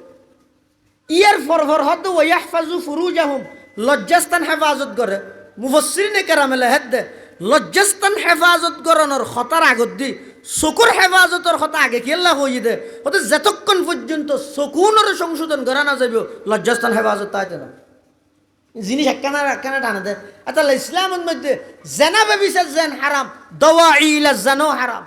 ইয়ার ফরফর হতে ওয়া ইয়াহফাযু ফুরুজাহুম লজ্জাস্থান হেফাজত করে। মুফাসসিরিনে কেরামেলে হেদে লজ্জাস্থান হেফাজত করানোর খতার আগত দি চকুর হেফাজতের কথা আগে কেল্লা হয়ে দে হতে যতক্ষণ পর্যন্ত চকুনের সংশোধন করা না যাবে লজ্জাস্থান হেফাজত তাইতে না জিনিস একখানা টানা দেয়। আচ্ছা ইসলামের মধ্যে জেনা ব্যভিচার জেন হারাম, দাওয়াইল জানো হারাম,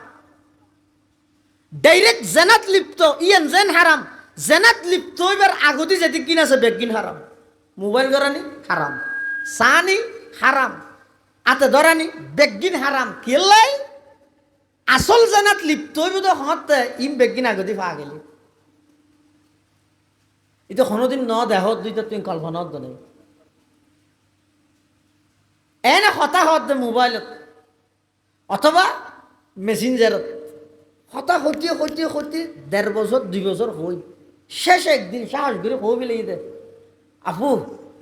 ডাইরেক্ট জেনাত লিপ্ত ইয়ান জেন হারাম। জেনাত লিপ্ত এবার আগতি যেতে কিন আছে বেগিন হারাম, মোবাইল করানি হারাম, সানি হারাম, আতে ধরানি বেগিন হারাম। কেলাই আসল জেনাত লিপ্ত হইব তো হতে ইম বেগিন আগতি পা গেলি এটা কোনোদিন ন দেহ দুইটা তুমি কল্পনা নেই এনে হতাহত দে মোবাইলত অথবা মেসেঞ্জারত হতা হতি হতি হতি 1.5 বছর 2 বছর হই শেষ একদিন সাহস করে হবি লেগে দে আপু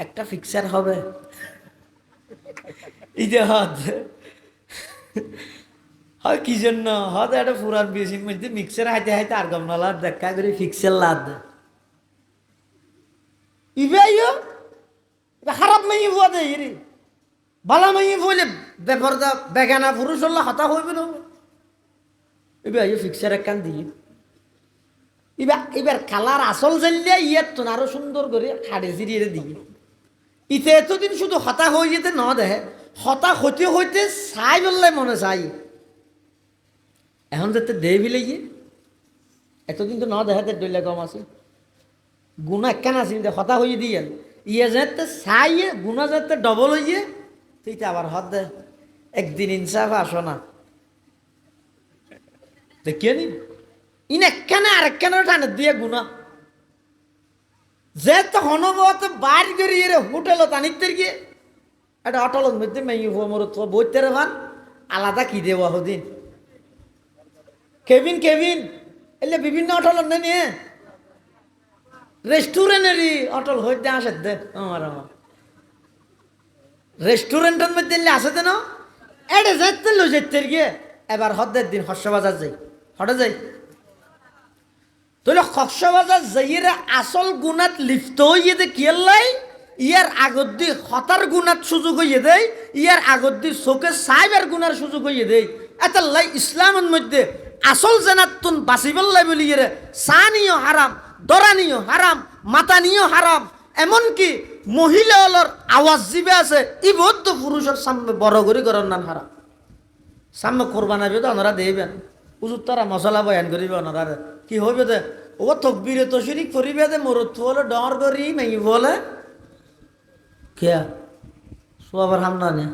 একটা ফিক্সার হবে ইদে হাত হয় কি জন্য হয়তো একটা পুরান বেশির মধ্যে মিক্সার হাইতে হাইতে আর গম নালা দেখা করে ফিক্সার লাদ ইবে আইও খারাপ মাই হওয়া দেয় রে বালা মাই বলে বেপরদা বেগানা পুরুষ হল্লা হতা হইবে না এবার আইও ফিক্সার একখান দিয়ে এবার কালার আসল জানলে ইয়ার তো আরো সুন্দর করে খাড়ে জিরিয়ে দিয়ে ইতে এতদিন শুধু হতা হয়ে যেতে ন দেখে হতা হইতে হইতে চাই বললে মনে চাই এখন যাতে দে বিলে গিয়ে এতদিন তো ন দেখাতে ডইলে কম আছে গুণা একখান আছে হতা হয়ে দিয়ে ইয়ে যাতে চাইয়ে গুণা যাতে ডবল হইয়ে তুইতে আবার হত দে একদিন ইনসাফ আসো না দেখিয়ে নি ইন একখানে আরেকখানে টানে দিয়ে গুণা যে তো হনবত বাইর করি রে হোটেলত আনিতে গিয়ে একটা অটলত মধ্যে মেয়ে মোর বইতে রে ভান আলাদা কি দেওয়া হদিন কেবিন কেবিন এলে বিভিন্ন অটলত নে নিয়ে রেস্টুরেন্টেরই অটল হইতে আসে দে আমার রেস্টুরেন্টের মধ্যে আসে দে না এটা যেতে লো যেতে গিয়ে এবার হদের দিন হর্ষবাজার যাই হটে যাই তাহলে কক্সবাজার যাইয়ে আসল গুণাত লিপ্ত হইয়ে দে কিয়াল্লাই ইয়ার আগত দি হতার গুণাত সুযোগ হইয়ে দেয় ইয়ার আগত দি চোখে সাইবার গুণার সুযোগ হইয়ে দেয় এত লাই ইসলামের মধ্যে আসল জানাতুন বাঁচিবল্লাই বলি ইয়ে সানিও হারাম দরানিও হারাম মাতানিও হারাম এমনকি মহিলা হলর আওয়াজ জিবে আছে ই বদ্ধ পুরুষের সামনে বড় করে করার নাম হারাম সামনে কোরবানাবে তো ওনারা দেবেন হুজুর তারা মশলা বয়ান করিবে ওনারা কি হইবে দে ও তকবীরে তো শিরিক করিবে দে মরত বলে ডর করি মেই বলে কে সোয়াবার হামনা নে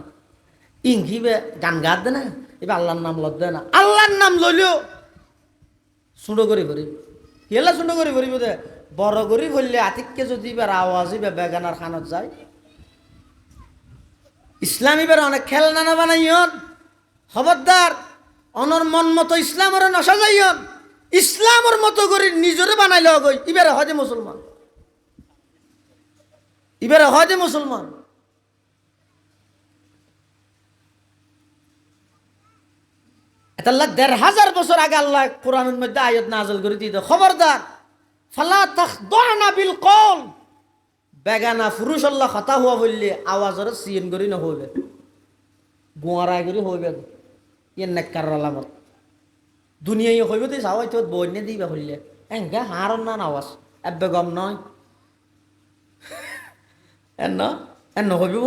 ইংকিবে গান গাদ দে না এবার আল্লাহর নাম লদ দে না আল্লাহর নাম লইলেও সুঁড়ো করে করি এলা সুঁড়ো করে করিব দে বড় করি বললে আতিককে যদি এবার আওয়াজ বা বেগানার খানত যায় ইসলাম এবার অনেক খেলনা না বানাইন খবরদার অনর মন মতো ইসলামের নশা যাইন ইসলামের মতো করে নিজরে বানাইলে গই এবারে হয় মুসলমান এবারে হয় মুসলমান এটা আল্লাহ 1,500 বছর আগে আল্লাহ কোরআনের মধ্যে আয়াত নাযিল করে দিতে খবরদার ফালা তাখদুনা বিল কওল বেগানা পুরুষ আল্লাহ কথা হওয়া বললে আওয়াজের সিন করি না হইবে গোয়ারা করি হইবে ইয়ে নেককার আলামত দুনিয়ায় হইবে তো সাওয়াই তো বইনে দিবা হইলে এঙ্গা হারন না আওয়াজ এবে গম নয় এন হইব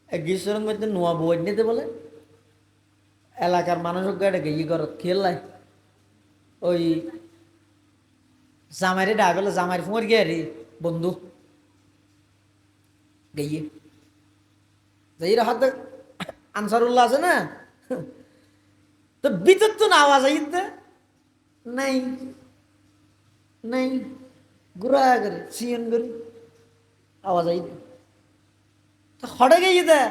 এক গিসরের মধ্যে নোয়া বইনে দে বলে এলাকার মানুষের গাড়ি গিয়ে ঘরত খেললাই ওই জামাইরে ডাকলে জামাইর ফুঁয়ার গিয়ে রে বন্ধু গিয়ে যাই হাত আনসারুল্লাহ আছে না তো ভিতর তো না আওয়াজ আইতে নাই নাই ঘুরা করে সিয়ন করি আওয়াজ আইতে তো হটে গিয়ে দে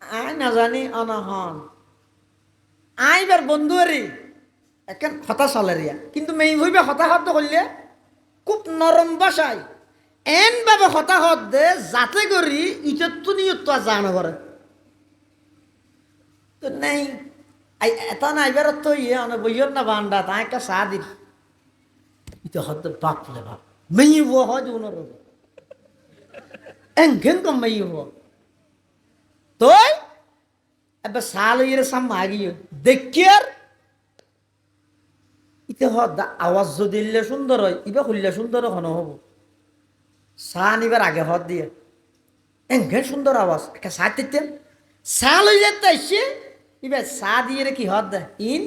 আয় না জানি আনা হন আইবার বন্ধু আরে এখন হতাশ হলে রিয়া কিন্তু মেই হইবে হতাহত করলে খুব নরম বাসায় এন ভাবে হতাহত দে যাতে করি ইটার তো নিয়ত তো জানা করে তো নেই এটা না এবার তো ইয়ে অনেক বইয়ের না বান্ডা তা একটা চা দিল ইটা হতে বাপলে বাপ মেয়ে হো হয় উনার এনঘেন কম মেয়ে হো তো এবার চা লইয়ের সামনে আগিয়ে দেখিয়ার ইতে হদ আওয়াজ যদি দিলে সুন্দর হয় ইবা খুললে সুন্দর হন হব চা নিবার আগে হদ দিয়ে এনঘেন সুন্দর আওয়াজ একটা চা দিতেন চা লই যেতে আসছে এবার চা দিয়ে কি হদ দেয় ইন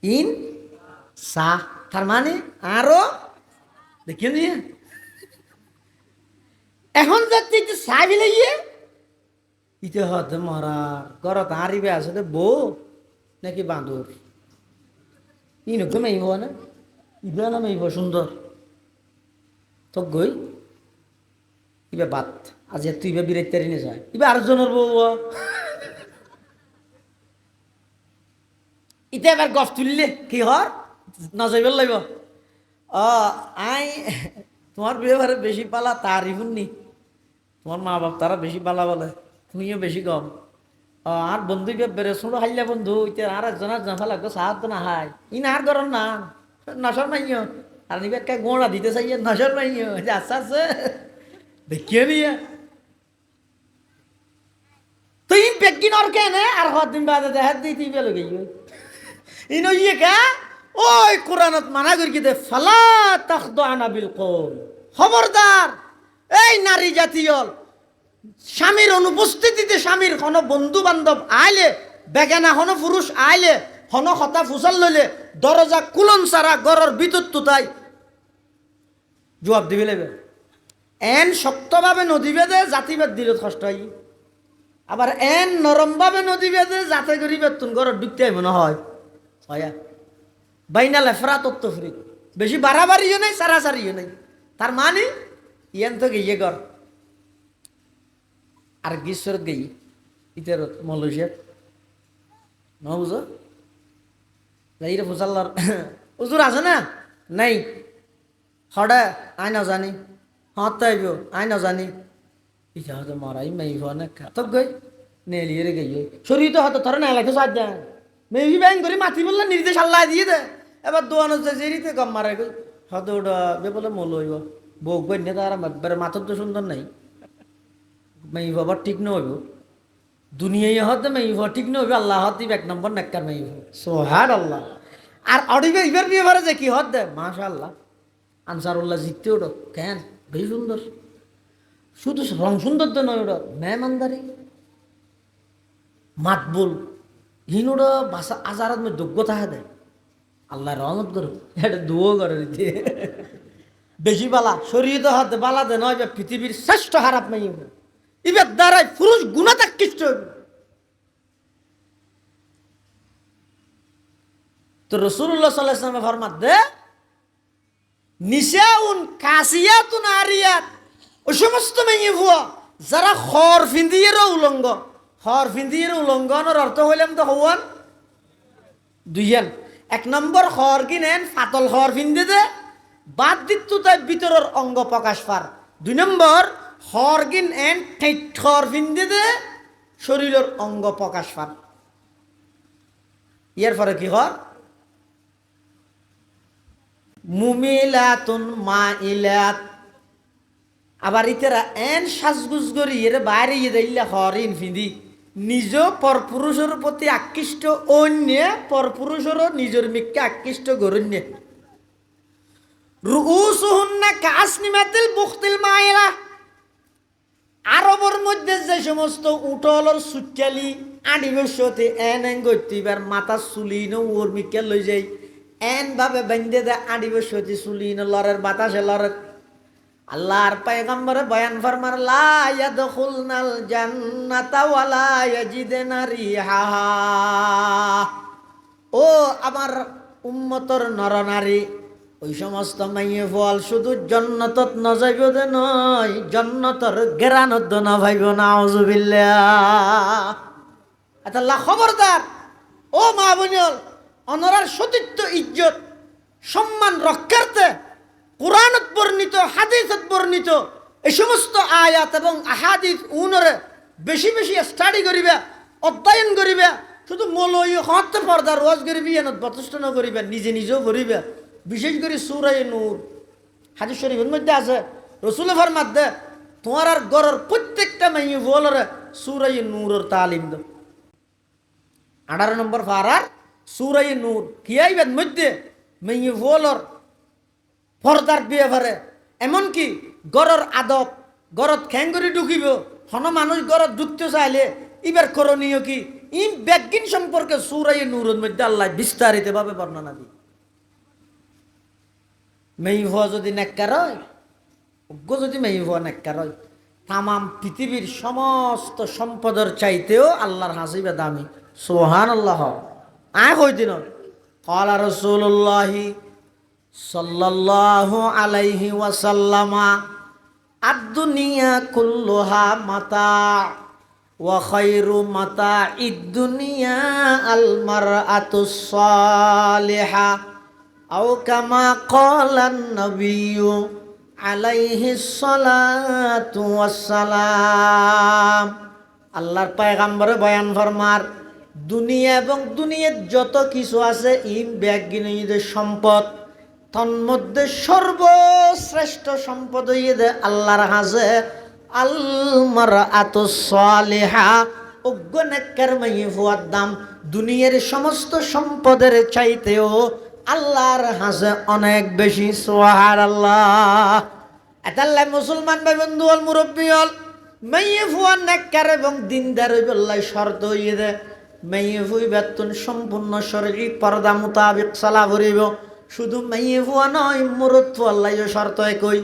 ইন চা তার মানে আরো দেখিয়ে নিয়ে এখন যাতে চা বিলে গিয়ে ইতে হতে মরার ঘরত হারিবে আছে বউ নাকি বাঁদর ইনকে মাইব না ইবা না মাইব সুন্দর তো গই ইবা বাত আজ তুই ইবা বিরাইতারি নে যায় ইবা আরেকজনের বউ ইতে এবার গফ তুললে কি হর না যাইবার লাগব আই তোমার বিয়েবারে বেশি পালা তারই শুননি তোমার মা বাপ তারা বেশি পালা বলে তুমিও বেশি কম আর বন্ধু বেড়ে শুনো হাইলা বন্ধু ইতে আর একজনের জাফা লাগতো সাহায্য না হাই ই না আর গরম না নসর মাইও আর নিবে একটা গোড়া দিতে চাই নসর মাইও আস্তে আস্তে দেখিয়ে নিয়ে তুই পেকিন আর কেনে আর হত দিন বাদে দেখা দিই তুই বেলো গেই ইনো ইয়ে কা ওই কোরআনত মানা করি কি দে ফালা তাখদুআনা বিল কওল খবরদার এই নারী জাতীয় স্বামীর অনুপস্থিতিতে স্বামীর কোনো বন্ধু বান্ধব আইলে বেগানা কোনো পুরুষ আইলে কোনো হতা ফুসাল লইলে দরজা কুলন সারা গরর ভিতর তুতাই জবাব দিবে লাগবে এন শক্তভাবে নদীবে দে জাতিভেদ দিলে কষ্ট হয় আবার এন নরমভাবে নদীবে দে যাতে করিবে তুন গরর ঢুকতে মনে হয় হয়া বাইনা লেফরা তত্ত্ব ফ্রি বেশি বাড়াবাড়িও নেই সারাসারিও নেই তার মানে ইয়ান তো গিয়ে গর আর গ্রীষ্মত গেই ইতার মালয়েশিয়ার ন বুঝো যাই রে ফুসাল্লার উজুর আছে না নাই হডা আই না জানি হত তাইব আই না জানি ইটা হতো মারাই মেই না খাতক গই নেলিয়ে রে গই শরীর তো হতো ধরে না লাগে সাজ দেন মেই ব্যাং করে মাটি বললে নির্দেশ আল্লাহ দিয়ে দে এবার দোয়ানো যে জেরিতে কম মারা গই হতো ওটা বে বলে মল হইব বউ গই নে তার মাথার তো সুন্দর নাই মেই বাবা ঠিক না হইব দুনিয়ায় হতে মেই ঠিক না হইব আল্লাহ হতে এক নম্বর নেককার মেই সোহার আল্লাহ আর অডিবে ইবার বিয়ে ভরে যে কি হত দে মাশাআল্লাহ আনসারুল্লাহ জিততে ওটা কেন বেশি সুন্দর শুধু রং সুন্দর তো নয় ওটা মেহমানদারি মাতবুল হিন ওটা বাসা আজারাত মে যোগ্যতা দেয় আল্লাহ রহমত করো এটা দুও করে দিতে বেশি বালা শরীরে হতে বালা দে নয় পৃথিবীর শ্রেষ্ঠ হারাপ মেই ইবার দ্বারাই পুরুষ গুণাতাকৃষ্ট তো রাসূলুল্লাহ সাল্লাল্লাহু আলাইহি ওয়াসাল্লাম ফরমাত দে নিসাউন কাসিয়াতুন আরিয়াত ওই সমস্ত মেয়ে ভুয়া যারা খর ফিন্দিয়েরও উলঙ্গ খর ফিন্দিয়ের উলঙ্ঘনের অর্থ হইলাম তো হওয়ান দুইয়ান এক নম্বর খর কিনেন ফাতল খর ফিন্দে দে বাদ দিত তাই ভিতরের অঙ্গ প্রকাশ পার দুই নম্বর খর কিন এন ঠেট খর ফিন্দে দে শরীরের অঙ্গ প্রকাশ পার ইয়ার পরে কি হর মুমিলাতুন মাইলাত আবার ইতেরা এন সাজগুজ করি এর বাইরে ইয়ে দিল্লা হরিন ফিন্দি নিজ পরপুরুষের প্রতি আকৃষ্ট অন্য পরপুরুষেরও নিজের মিককে আকৃষ্ট করুন রুউসুহুন্না কাসনিমাতিল বুখতিল মাইলা আরবের মধ্যে যে সমস্ত উটলর সুচালি আদিবসতে এন এন গতিবার মাথা চুলি নো ওর মিককে লই যাই এন ভাবে বেঁধে দে আদিবসতে চুলি নো লরের বাতাসে লরের আল্লাহর পয়গম্বর বয়ান ফরমার লা ইয়াদখুলনাল জান্নাতা ওয়ালা ইয়াজিদনা রিহাহা ও আমার উম্মতর নরনারী ওই সমস্ত মাইয়ে ফল শুধু জান্নাতত না যাইব দে নয় জান্নাতর ঘেরানত না ভাইব নাউজুবিল্লাহ আল্লাহ খবরদার ও মা বোনল অনরার সতীত্ব ইজ্জত সম্মান রক্ষার্থে কুরআনত বর্ণিত হাদিসত বর্ণিত এই সমস্ত আয়াত এবং আহাদিস উনরে বেশি বেশি স্টাডি করিবে অধ্যয়ন করিবে শুধু মৌলই হত পর্দার ওয়াজ করিবি এনত যথেষ্ট না করিবে নিজে নিজেও করিবে বিশেষ করে সূরা নূর হাদিস শরীফের মধ্যে আছে রাসূল ফরমাত দে তোমার আর ঘরের প্রত্যেকটা মাইয়ে বলরে সূরা নূরের তালিম দাও 18 নম্বর ফারার সূরা নূর কি আইবেন মধ্যে মাইয়ে বলর পর্দার বিয়েবারে এমনকি গড়র আদব গড়ত খ্যাঙ্গুরি ঢুকিব হন মানুষ গড়ত ঢুকতে চাইলে এবার করণীয় কি ই ব্যাগিন সম্পর্কে সূরা নূরের মধ্যে আল্লাহ বিস্তারিতভাবে বর্ণনা দিই মেই হওয়া যদি নেককার হয় অজ্ঞ যদি মেই হওয়া নেককার হয় তামাম পৃথিবীর সমস্ত সম্পদের চাইতেও আল্লাহর হাসিবে দামি সুবহানাল্লাহ আয় হই দিন ক্বালা রাসূলুল্লাহ সাল্লাল্লাহু আলাইহি ওয়াসাল্লাম আদ-দুনিয়া কুল্লুহা মাতা' ওয়া খায়রু মাতা'id দুনিয়া আল মারআতুস সালিহা আও কামা ক্বালা an-নাবিয়্যু আলাইহিস সালাতু ওয়াসসালাম। আল্লাহর পয়গম্বর বয়ান ফরমার, দুনিয়া এবং দুনিয়ার যত কিছু আছে ইন ব্যাগিনীদের সম্পদ, তন্মধ্যে সর্বশ্রেষ্ঠ সম্পদ হইয়ে আল্লাহর হাজে আল মারআতুস সালিহা, অজ্ঞ নেককার মাইয়ে ফুয়ার দাম দুনিয়ার সমস্ত সম্পদের চাইতেও আল্লাহর হাজে অনেক বেশি। সুবহানাল্লাহ। এতাল্লাহ মুসলমান ভাই বন্ধু হল, মুরব্বী হল, মাইয়ে ফুয়ার নেককার এবং দিনদার হইবল্লাই শর্ত হইয়ে দে মাইয়ে ফুই বেতন সম্পূর্ণ শরীর পর্দা মোতাবেক চলা ভরিব। শুধু মাইয়ে ফুয়া নয়, মুরত ফুয়াল্লাই শর্ত একই।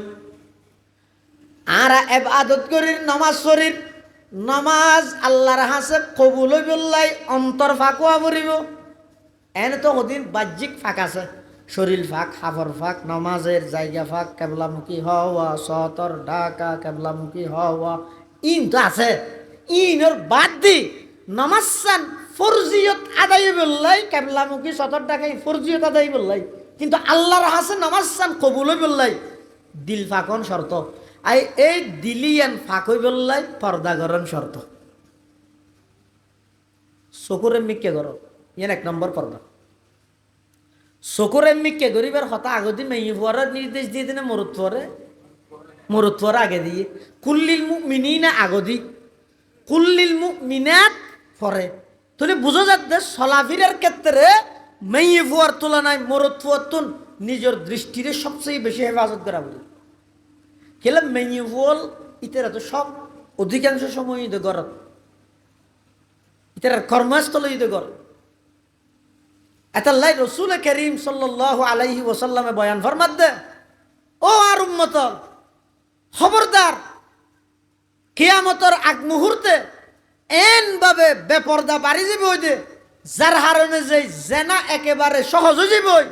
আর ইবাদত করির নমাজ শরীর, নমাজ আল্লাহর হাসে কবুল হইবল্লাই অন্তর ফাঁকুয়া ভরিব। এনে তো ওদিন বাহ্যিক ফাঁক আছে, শরীর ফাঁক, হাফর ফাঁক, নমাজের জায়গা ফাঁক, কেবলামুখী হওয়া, সতর ঢাকা কেবলামুখী হওয়া, ইন তো আছে। ইনর বাদ দি নমাজ চান ফরজিয়ত আদায় বললাই, কেবলামুখী সতর ঢাকায় ফরজিয়ত আদায় বললাই, কিন্তু আল্লাহর হাসে নমাজ চান কবুল বললাই দিল ফাঁকন শর্ত। আই এই দিলিয়ান ফাঁক হই বললাই পর্দাগরণ শর্ত। চকুর এমনিকে গরম ইয়ান এক নম্বর পর্দা। চকুর এমনিকে গরিবের হতা আগদি মেয়ে ফুয়ার নির্দেশ দিয়ে দিনে মরুত ফুয়ার আগে দিয়ে কুল্লিল মুমিনিনা আগদি, কুল্লিল মুমিনাত পরে। তাহলে বুঝা যাচ্ছে চলাফিরার ক্ষেত্রে মেয়ে ফুয়ার তুলনায় মরুত ফুয়ার তুন নিজের দৃষ্টিরে সবচেয়ে বেশি হেফাজত করা বলি। কেলে মেয়ে ফুয়াল ইতারা তো সব অধিকাংশ সময় ঈদে গরত, ইতার কর্মস্থল ঈদে গর। এতাল্লাই রসুল করিম সাল্লাল্লাহু আলাইহি ওয়াসাল্লামে বয়ান ফরমাত দে, ও আর উম্মত খবরদার, কিয়ামতের আগ মুহূর্তে এন ভাবে বেপর্দা বাড়ি যাবে ওই যে যার হারণে যে জেনা একেবারে সহজ হয়ে যাবে।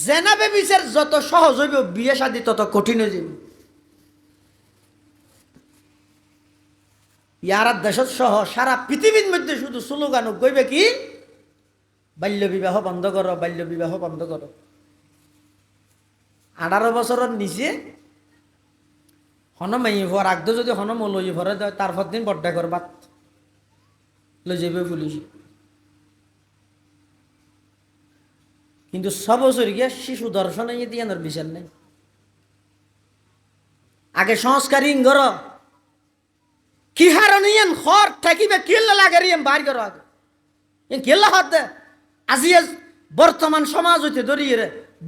জেনা বেবিচার যত সহজ হইব, বিয়ে শাদী তত কঠিন হয়ে যাবে। ইয়ার দেশত সহ সারা পৃথিবীর মধ্যে শুধু স্লোগান কইবে কি, বাল্য বিবাহ বন্ধ করো, বাল্য বিবাহ বন্ধ করো। 18 বছরের নিচে হন মাই হওয়ার আগদ যদি হন মলই ভরে দেয়, তারপর দিন বড্ডা করবাত লই যাবে পুলিশ। কিন্তু 6 বছর গিয়া শিশু দর্শনে দিয়ানোর বিচার নেই। আগে সংস্কারী ঘর কি হারণিয়ান খর থাকিবে কেল্লা লাগে রিয়াম বার করো, আগে কেল্লা হাত দে। আজি বর্তমান সমাজ হইতে ধরিয়ে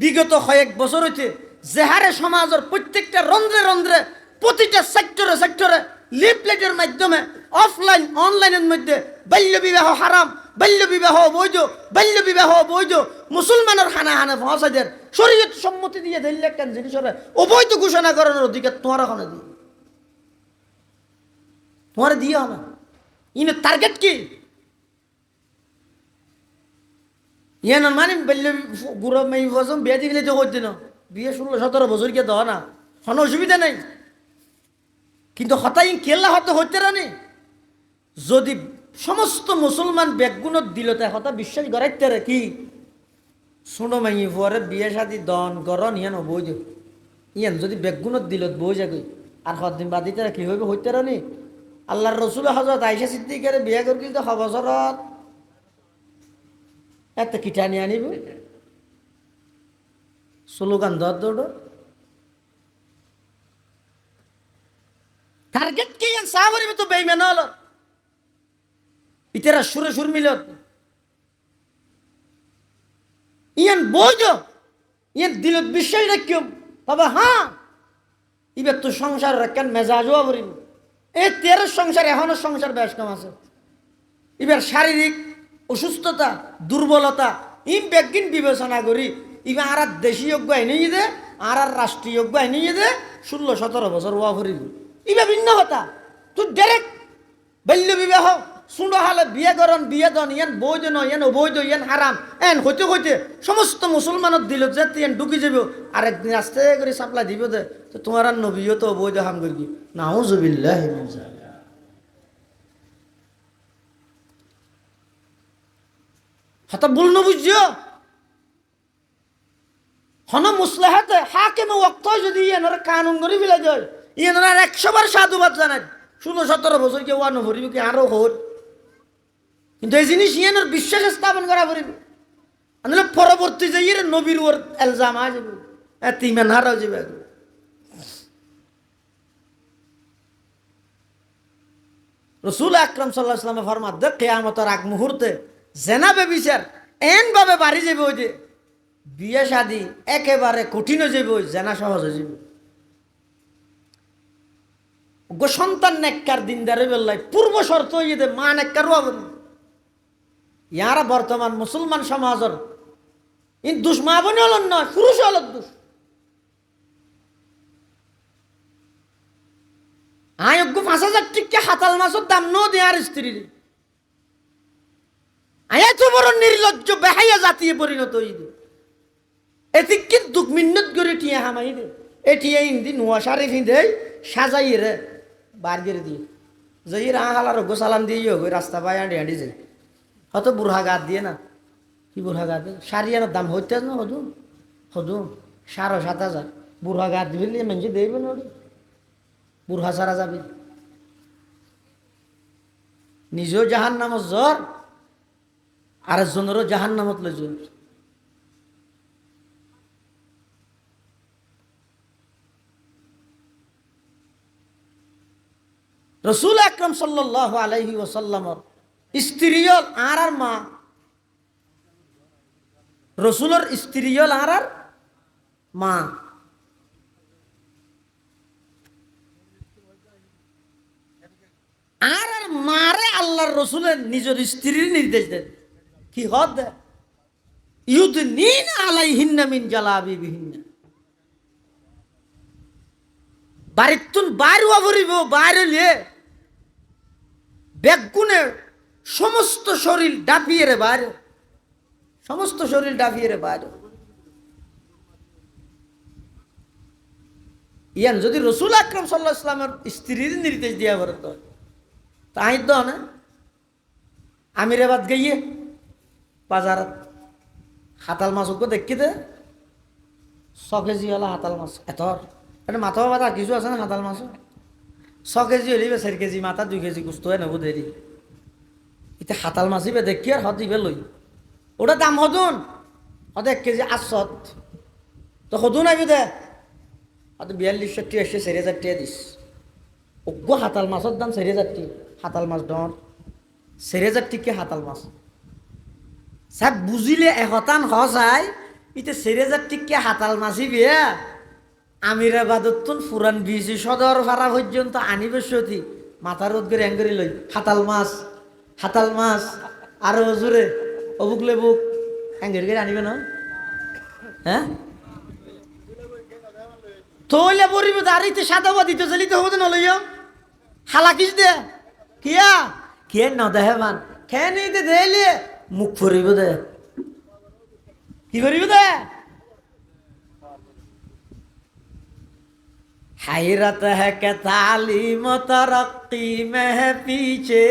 বিগত কয়েক বছর হইতে যে হারে সমাজের প্রত্যেকটা রন্ধ্রে রন্ধ্রে প্রতিটা সেক্টরে সেক্টরে লিফলেটের মাধ্যমে অফলাইন অনলাইনের মধ্যে বাল্য বিবাহ হারাম, বাল্য বিবাহ বৈধ, বাল্য বিবাহ বৈধ, মুসলমানের হানা হানা ফসাদের শরীয়ত সম্মতি দিয়ে ধরলে একটা জিনিসের অবৈধ ঘোষণা করানোর অধিকার তোমার ওখানে দিয়ে, তোমার দিয়ে হবে। ইনের টার্গেট কি? ইয়ান মানে বাল্য গুড়ো মেয়ে বছর বিয়ে দিলে তো করতে না, বিয়ে 16-17 বছর কে দেওয়া না, কোনো অসুবিধা নেই। কিন্তু হতাই কেল্লা হতে হইতে রানি যদি সমস্ত মুসলমান ব্যাগগুণত দিল, তাই হতা বিশ্বাস করাইতে রে কি শুনো মাই পরে বিয়ে শাদি দন করন ইয়ান বই দে, ইয়ান যদি ব্যাগগুণত দিলত বই যাগই আর সদিন বাদিতে কি হইবে হইতে রানি। আল্লাহর রসুল হজরত আয়েশা সিদ্দিকারে বিয়ে করে কিন্তু 6 বছরত এত কিটানি আনিব স্লোগান দর দৌড়। টার্গেট কি সাবরিবে তো বেইমান হল ইতারা সুরে সুর মিলত ইয়ান বৈধ, ইয়ান দিলত বিশ্বাস রাখিও তবে হ্যাঁ ইবে তো সংসার রাখেন মেজাজও আবরিব। এই 13 সংসার এখনো সংসার বেশ কম আছে। এবার শারীরিক অসুস্থতা দুর্বলতা ইম ব্যাগিন বিবেচনা করি ইবা আর দেশীয় আইনি দে আর রাষ্ট্রীয় আইনি দে 16-17 বছর ওয়া করিব। ইবা ভিন্ন কথা, তুই ডাইরেক্ট বাল্য বিবাহ সুন্দর হালে বিয়ে করন বিয়ে দন ইয়ান বৈধ নয় ইয়ান অবৈধ ইয়ান হারাম এন হইতে হইতে সমস্ত মুসলমানত দিল যে ইয়ান ঢুকি যাব আরেকদিন আস্তে করে সাপ্লাই দিব দে তো তোমার আর নবীও তো অবৈধ হাম করি নাউজুবিল্লাহি মিন যালিক। হতা ভুল ন বুঝছো হন মুসলাহাতে হাকিমে ওয়াক্ত যদি ইয়ানোর কানুন করে ফেলে যায় ইয়ানোর 100 বার সাধুবাদ জানায় 16-17 বছর কেউ আর নভরিব কি আরো হোর কিন্তু এই জিনিস ইয়ানোর বিশ্বাস স্থাপন করা পড়িব আনলে পরবর্তী যে ইয়ের নবীর ওর এলজাম আ যাবে এত ইমান হারাও যাবে। রসুল আকরাম সাল্লাল্লাহু আলাইহি ওয়াসাল্লাম ফরমাত দে কিয়ামতের আগ মুহূর্তে জেনা বেবিচার এন ভাবে বাড়ি যাবে ওই যে বিয়ে শাদী একেবারে কঠিন হয়ে যাবে ওই জেনা সহজ হয়ে যাবে। গো সন্তান নেককার দিনদারে বেল্লাই পূর্ব শর্ত হয়ে যেতে মা নেককার হবে ইয়ারা বর্তমান মুসলমান সমাজের ইন দুষ মা বনি হল না পুরুষ হল দুষ। আয়োগ্য 5,000 টিকা হাতাল মাছের দাম ন দেয়ার স্ত্রীর এত বড় নির্লজ্জ বেহাইয়া জাতীয় পরিণত হইবে এতে কিন্তু মিন্নত করে টিয়া হামাই দে এটিয়া ইন্দি নোয়া শাড়ি ফিঁদে সাজাই রে বার করে দিয়ে যাই হালার গোসালাম দিয়ে হোক রাস্তা পায় আঁটি আঁটি যাই হয়তো বুড়হা গাত দিয়ে না কি বুড়হা গাত দিয়ে সারিয়ানোর দাম হইতে না হদু হদু 7,500 বুড়হা গাত দিলে মানুষ দেবে না বুড়হা সারা যাবে নিজেও জাহান নামত জ্বর আরেকজনেরও জাহান নামত লই জ্বর। রসুল আকরাম সাল্লাল্লাহু আলাইহি ওয়াসাল্লামর স্ত্রীয়ল আর মা রসুলের স্ত্রীয়ল আর মা আর মারে আল্লাহর রসুলের নিজের স্ত্রীর নির্দেশ দেন কি হদ ইউদনিন আলাইহিন্না মিন জালাবিবিহিন্না বাড়িতুন বাইর হবরিব বাইর হইলে বেগুনে সমস্ত শরীর ডাবিয়ে রে বাইরে সমস্ত শরীর ডাবিয়ে রে বাইরে ইয়ান যদি রসুল আকরাম সাল্লাল্লাহু আলাইহি ওয়াসাল্লামের স্ত্রীর নির্দেশ দিয়া বরত তাই তো না আমিরাবাদ গিয়ে বাজারত হাতাল মাছ ওকে দেখি দে 100 কেজি হলা হাতাল মাছ এতর এটা মাথা বাতা কিছু আছে না হাতাল মাছ 100 কেজি হলে 4 কেজি মাথা 2 কেজি গুস্ত হয় নেবো দেরি এটা হাতাল মাছই বে দেখি আর হদিবে লই ওটা দাম হদুন হদ 1 কেজি 800 তো হদুন আইবে দে হয়তো 4200 টাকা এসে 4,000 টাকা দিস ওগো হাতাল মাছের দাম 4,000 টাকা হাতাল মাছ ডর 4,000 টাকা হাতাল মাছ সব বুঝিলে এহতান হসাই ইতে 4,000 টাকা হাতাল মাছই বিয়া আমিরাবাদতুন ফুরান বিজি সদর ভাড়া পর্যন্ত আনিবে সতি মাথা রোদ করে অ্যাঙ্গরি লই হাতাল মাছ আর জোরে অবুক লেবুক অ্যাঙ্গরি করে আনিবে না হ্যাঁ তোলে পরিব দাঁড়িতে সাদাবা দিতে চলিতে হবে না লইয়া হালাকিস দে কিয়া কে ন দেহে মান খেয়ে নিতে দেলে মুখ ফুরিব দে কি করিব দে हैरत है कि तालीम तरक्की में है पीछे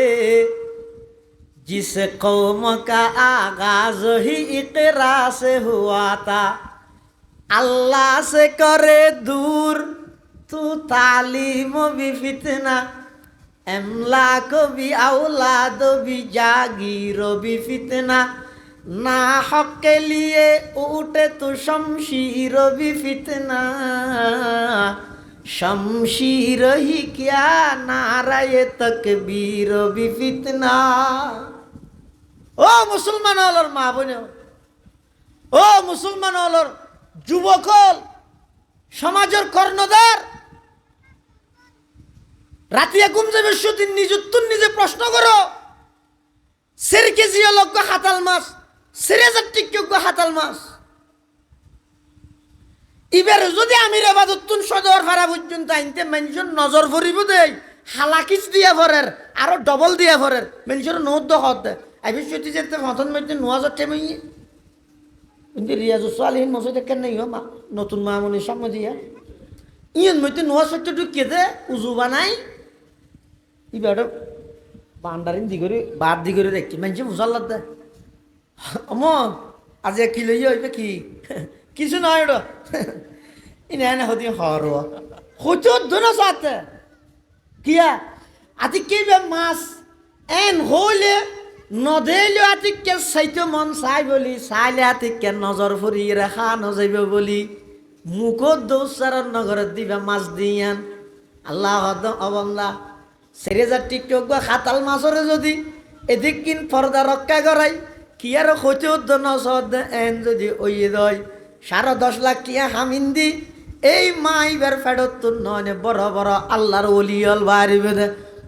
जिस कौम का आगाज ही इकरा से हुआ था अल्लाह से करे दूर तू तालीम भी फितना एमलाक भी औलाद भी जागीर भी फितना ना हक के लिए उठे तो शमशीर भी फितना शमशीर ही क्या नाराये तकबीर भी फितना। ओ मुसलमान हलर मा बोने ओ मुसलमान हलर যুবকল সমাজের কর্ণধার রাতিয়া ঘুম যাবে সুদিন নিজুত্তর নিজে প্রশ্ন করো 4 কেজি লক্ষ হাতাল মাছ 4,000 টাকা হাতাল মাছ এবার যদি আমিরাবাদতুন সদর ভাড়া পর্যন্ত আনতে মানুষের নজর ভরিব দেই হালাকিস দিয়া ভরের আরো ডবল দিয়া ভরের মেনসর নৌদ্দ হত আইবিশ্বতি যেতে ফতন মধ্যে নোয়াজর টেমে কিন্তু রিয়াজুস সালিহিন মসজিদ কেন নাই নতুন মামুনির সামনে দিয়া ইয়ন মধ্যে নোয়া সত্য ঢুকিয়ে দে উজু বানাই এবার বান্ডারিন দিগরে বার দিগরে দেখি মানুষ মুসাল্লাদ দে অম আজ কি লই হইবে কি কিছু নয় ওটা ইনে এনে হদি হর হইতো ধরে সাথে কিয়া আতিকে মাছ এন হইলে নদেলে আতিকে সাইতে মন চাই বলি চাইলে আতিকে নজর ফুরি রেখা নজাইব বলি মুখত দৌসার নগরের দিবা মাছ দিয়ান আল্লাহ অবন্দা সেরেজার টিকটক বা খাতাল মাছরে যদি এদিক কিন পর্দা রক্ষা করাই কি আর হইতে উদ্দ নসদ এন যদি ওই দয় 10.5 লাখ টিয়া হামিন দি এই মাইবার ফেরত তো নয় বড় বড় আল্লাহর ওলিয়ল বাড়ি বেঁধে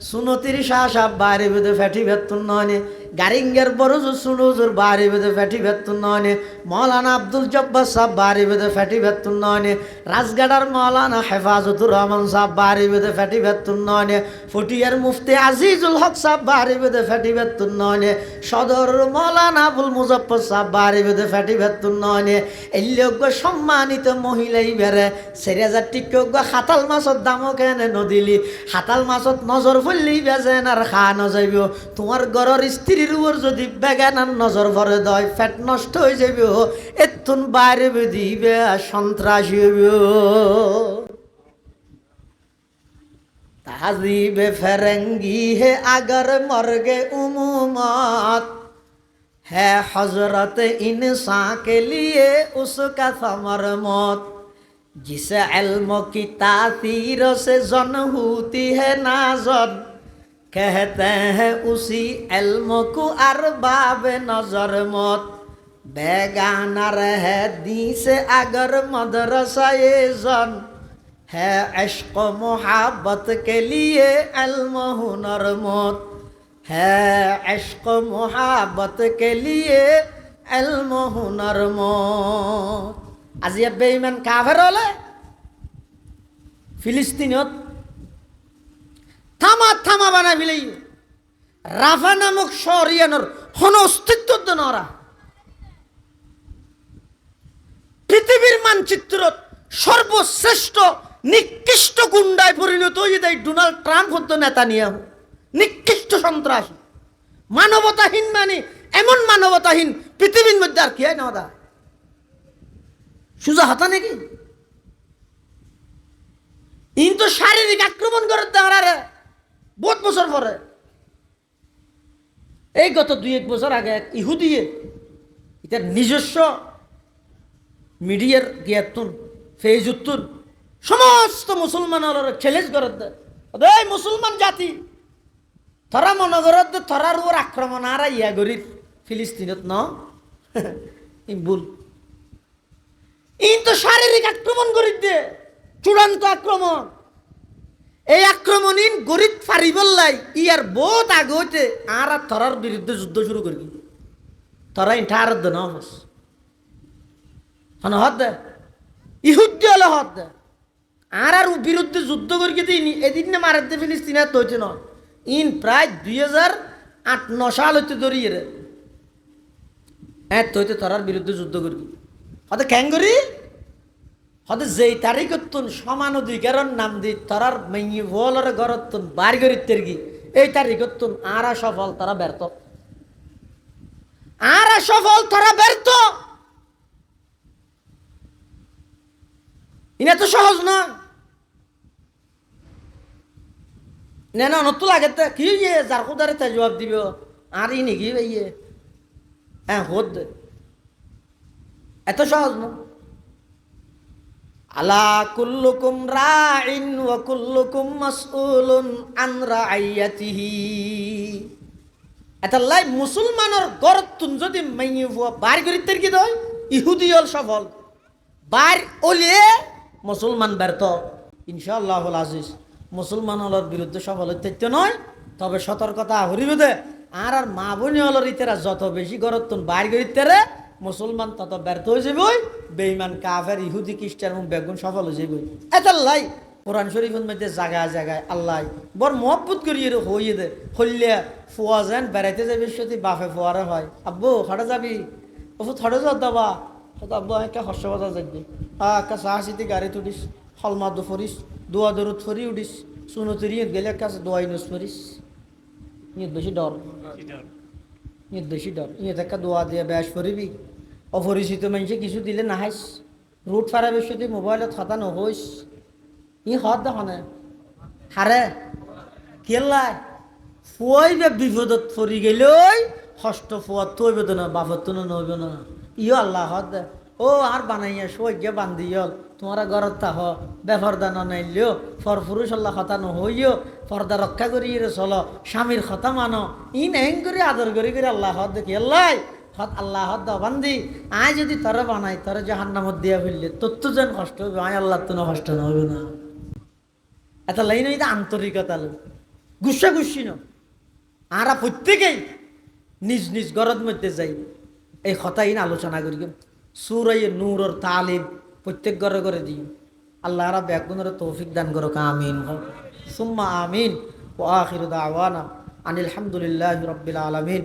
সুনতির শাহ সাহ বাড়ি বেঁধে ফেটি ভেতুন নয় গারিঙ্গের বড় সুনুজুর বাড়ি বেঁধে ফেটি ভেতুন নয় মৌলানা আব্দুল জব্বার সাহ বাড়ি বেঁধে ফেটি ভেতুন নয় রাজগাড়ার মৌলানা হেফাজতুর রহমান সাহ বাড়ি বেঁধে ফেটি ভেতুন নয় ফটিয়ার মুফতি আজিজুল হক সাহ বাড়ি বেঁধে ফেটি ভেতুন নয় সদর মৌলানা আবুল মুজফর সাহ বাড়ি বেঁধে ফেটি ভেতুন নয় এই লোক সম্মানিত মহিলাই বেড়ে 4,000 টিকক হাতাল মাছত দামও কেনে নদিলি হাতাল মাছত নজর ফুললি বেজেন আর খা নযাইব তোমার ঘরের স্ত্রীর উপর যদি বেগানার নজর ভরে দয় ফেট নষ্ট হয়ে যাইব এতুন বাইরে দিবে সন্ত্রাসী হইব তাজিবে ফেরেঙ্গি হে আগর মর্গে উমুমত है हजरत इंसान के लिए उसका समर मौत जिसे इल्म की तासीर से जन होती है नाजर कहते हैं उसी इल्म को अरबाब नजर मौत बेगाना रहे दी से अगर मदरसा ये जन है इश्क मोहब्बत के लिए इल्म हुनर मौत है इश्क मोहब्बत के लिए इल्म हुनर मौत आज ये बेईमान काफिर হলে ফিলিস্তিনত থামা বানাই ফেলাই রাফা নামক শহরিয়ানোর হন অস্তিত্ব নরা পৃথিবীর মানচিত্রত সর্বশ্রেষ্ঠ নিকৃষ্ট গুন্ডায় পরিণত হয়ে যায় ডোনাল্ড ট্রাম্প হতো নেতানিয়াহু নিকৃষ্ট সন্ত্রাসী মানবতাহীন মানে এমন মানবতাহীন পৃথিবীর মধ্যে আর কি হয় না দা সুজা হতা নাকি ইন তো শারীরিক আক্রমণ করে দাঁড়ারে বহুত বছর পরে এই গত 2-1 বছর আগে এক ইহুদিয়ে এটার নিজস্ব মিডিয়ার গিয়াতুন ফেজুত্তুন সমস্ত মুসলমানের চ্যালেঞ্জ করে দেয় মুসলমান জাতি থরা মনগরত থরার ওর আক্রমণ আর ইয়া গরিব ফিলিস্তিনত ন ভুল ইন তো শারীরিক আক্রমণ করি দে চূড়ান্ত আক্রমণ এই আক্রমণ ইন গরিব ফারিবল্লাই ইয়ার বহুত আগে হইতে আর থরার বিরুদ্ধে যুদ্ধ শুরু করবি থরা ইন ঠার দে নস হন হদ দে ইহুদি হলে হদ দে আর বিরুদ্ধে যুদ্ধ করি দিন এদিন না মারে দে ফিলিস্তিনের তৈতে নয় ইন প্রায় 2008-9 সাল হইতে ধরিয়ে রে হ্যাঁ তৈতে থরার বিরুদ্ধে যুদ্ধ করবি হতে ক্যাং করি হতে যেই তারিখ তুন সমান অধিকারণ নাম দি থরার মেয়ে বলর ঘরত তুন বার করি তেরগি এই তারিখ তুন আর সফল তারা ব্যর্থ আর সফল তারা ব্যর্থ ইনা তো সহজ না না না নতুন লাগে কি ইয়ে যার খুদারে তাই জবাব দিব আর ই নাকি ইয়ে হ্যাঁ হোদ এত সহজ না আলা কুল্লুকুম রাইন ওয়া কুল্লুকুম মাসউলুন আন রাইয়াতিহি এটা লাই মুসলমানের গরতুন যদি মাইয়ে বার করিতে কি দয় ইহুদি হল সফল বার ওলিয়ে মুসলমান ব্যর্থ ইনশাআল্লাহুল আজিজ মুসলমান হলর বিরুদ্ধে সফল হইতে নয় তবে সতর্কতা হরিবে দে আর মা বোনি হলর ইতেরা যত বেশি গরতুন বার করিতে রে মুসলমান তত ব্যর্থ হয়ে যাবে বেঈমান কাফের ইহুদি খ্রিস্টান এবং বেগুন সফল হয়ে যাবে এত লাই কোরআন শরীফের মধ্যে জায়গায় জায়গায় আল্লাহ বড় মহব্বত করিয়ে হইয়ে দে হইলে ফুয়া যেন বেড়াইতে যাবি সত্যি বাপে ফুয়ারে হয় আব্বু হঠাৎ যাবি ওষুধ হঠাৎ যা দাবা আব্বু একে হর্ষবাদা যাবি একা সাহসিতে গাড়িতে উঠিস হলমাদ ফরিস দোয়া দরুদ ফরি উঠিস সুনতির ইয়ে গেলে কাছে দোয়া ইনুস ফরিস ইয়ে বেশি ডর ইয়ে বেশি ডর ইয়ে একটা দোয়া দিয়ে ব্যাস ফরিবি অপরিচিত মানুষে কিছু দিলে নাহাইস রুট ফারাবে সত্যি মোবাইলত খাতা নহইস ই হদ দেখনে হারে কেলাই ফুয়াই বে বিপদত ফরি গেলই হষ্ট ফুয়ার তৈব না বাপর তো নইব না ইও আল্লাহ হদ দে ও আর বানাইয়া সৈজ্ঞ বান্ধিয়ল তোমারা ঘরত তাহ বেফরদা নাইলেও ফরফুরুষ আল্লাহ কথা নহইও পর্দা রক্ষা করি চলো স্বামীর কথা মানো ই নেং করে আদর করি করে আল্লাহ হদ দেখি আল্লাহ হদ আল্লাহ হদ বান্ধি আয় যদি তরে বানাই তরে জাহান্নামত দিয়া ফেললে তোর তো যেন কষ্ট হবে আয় আল্লাহ তো না কষ্ট না হবে না এটা লাইন এটা আন্তরিকতা লোক গুসা গুসি ন আরা প্রত্যেকেই নিজ নিজ ঘরের মধ্যে যাই এই কথাই আলোচনা করি সুরাই নূরর তালিম প্রত্যেক ঘরে ঘরে দিই আল্লাহ রা ব্যাগুনের তৌফিক দান করো আমিন সুম্মা আমিন ওয়া আখিরু দাওয়ানা আনিল হামদুলিল্লাহি রাব্বিল আলামিন।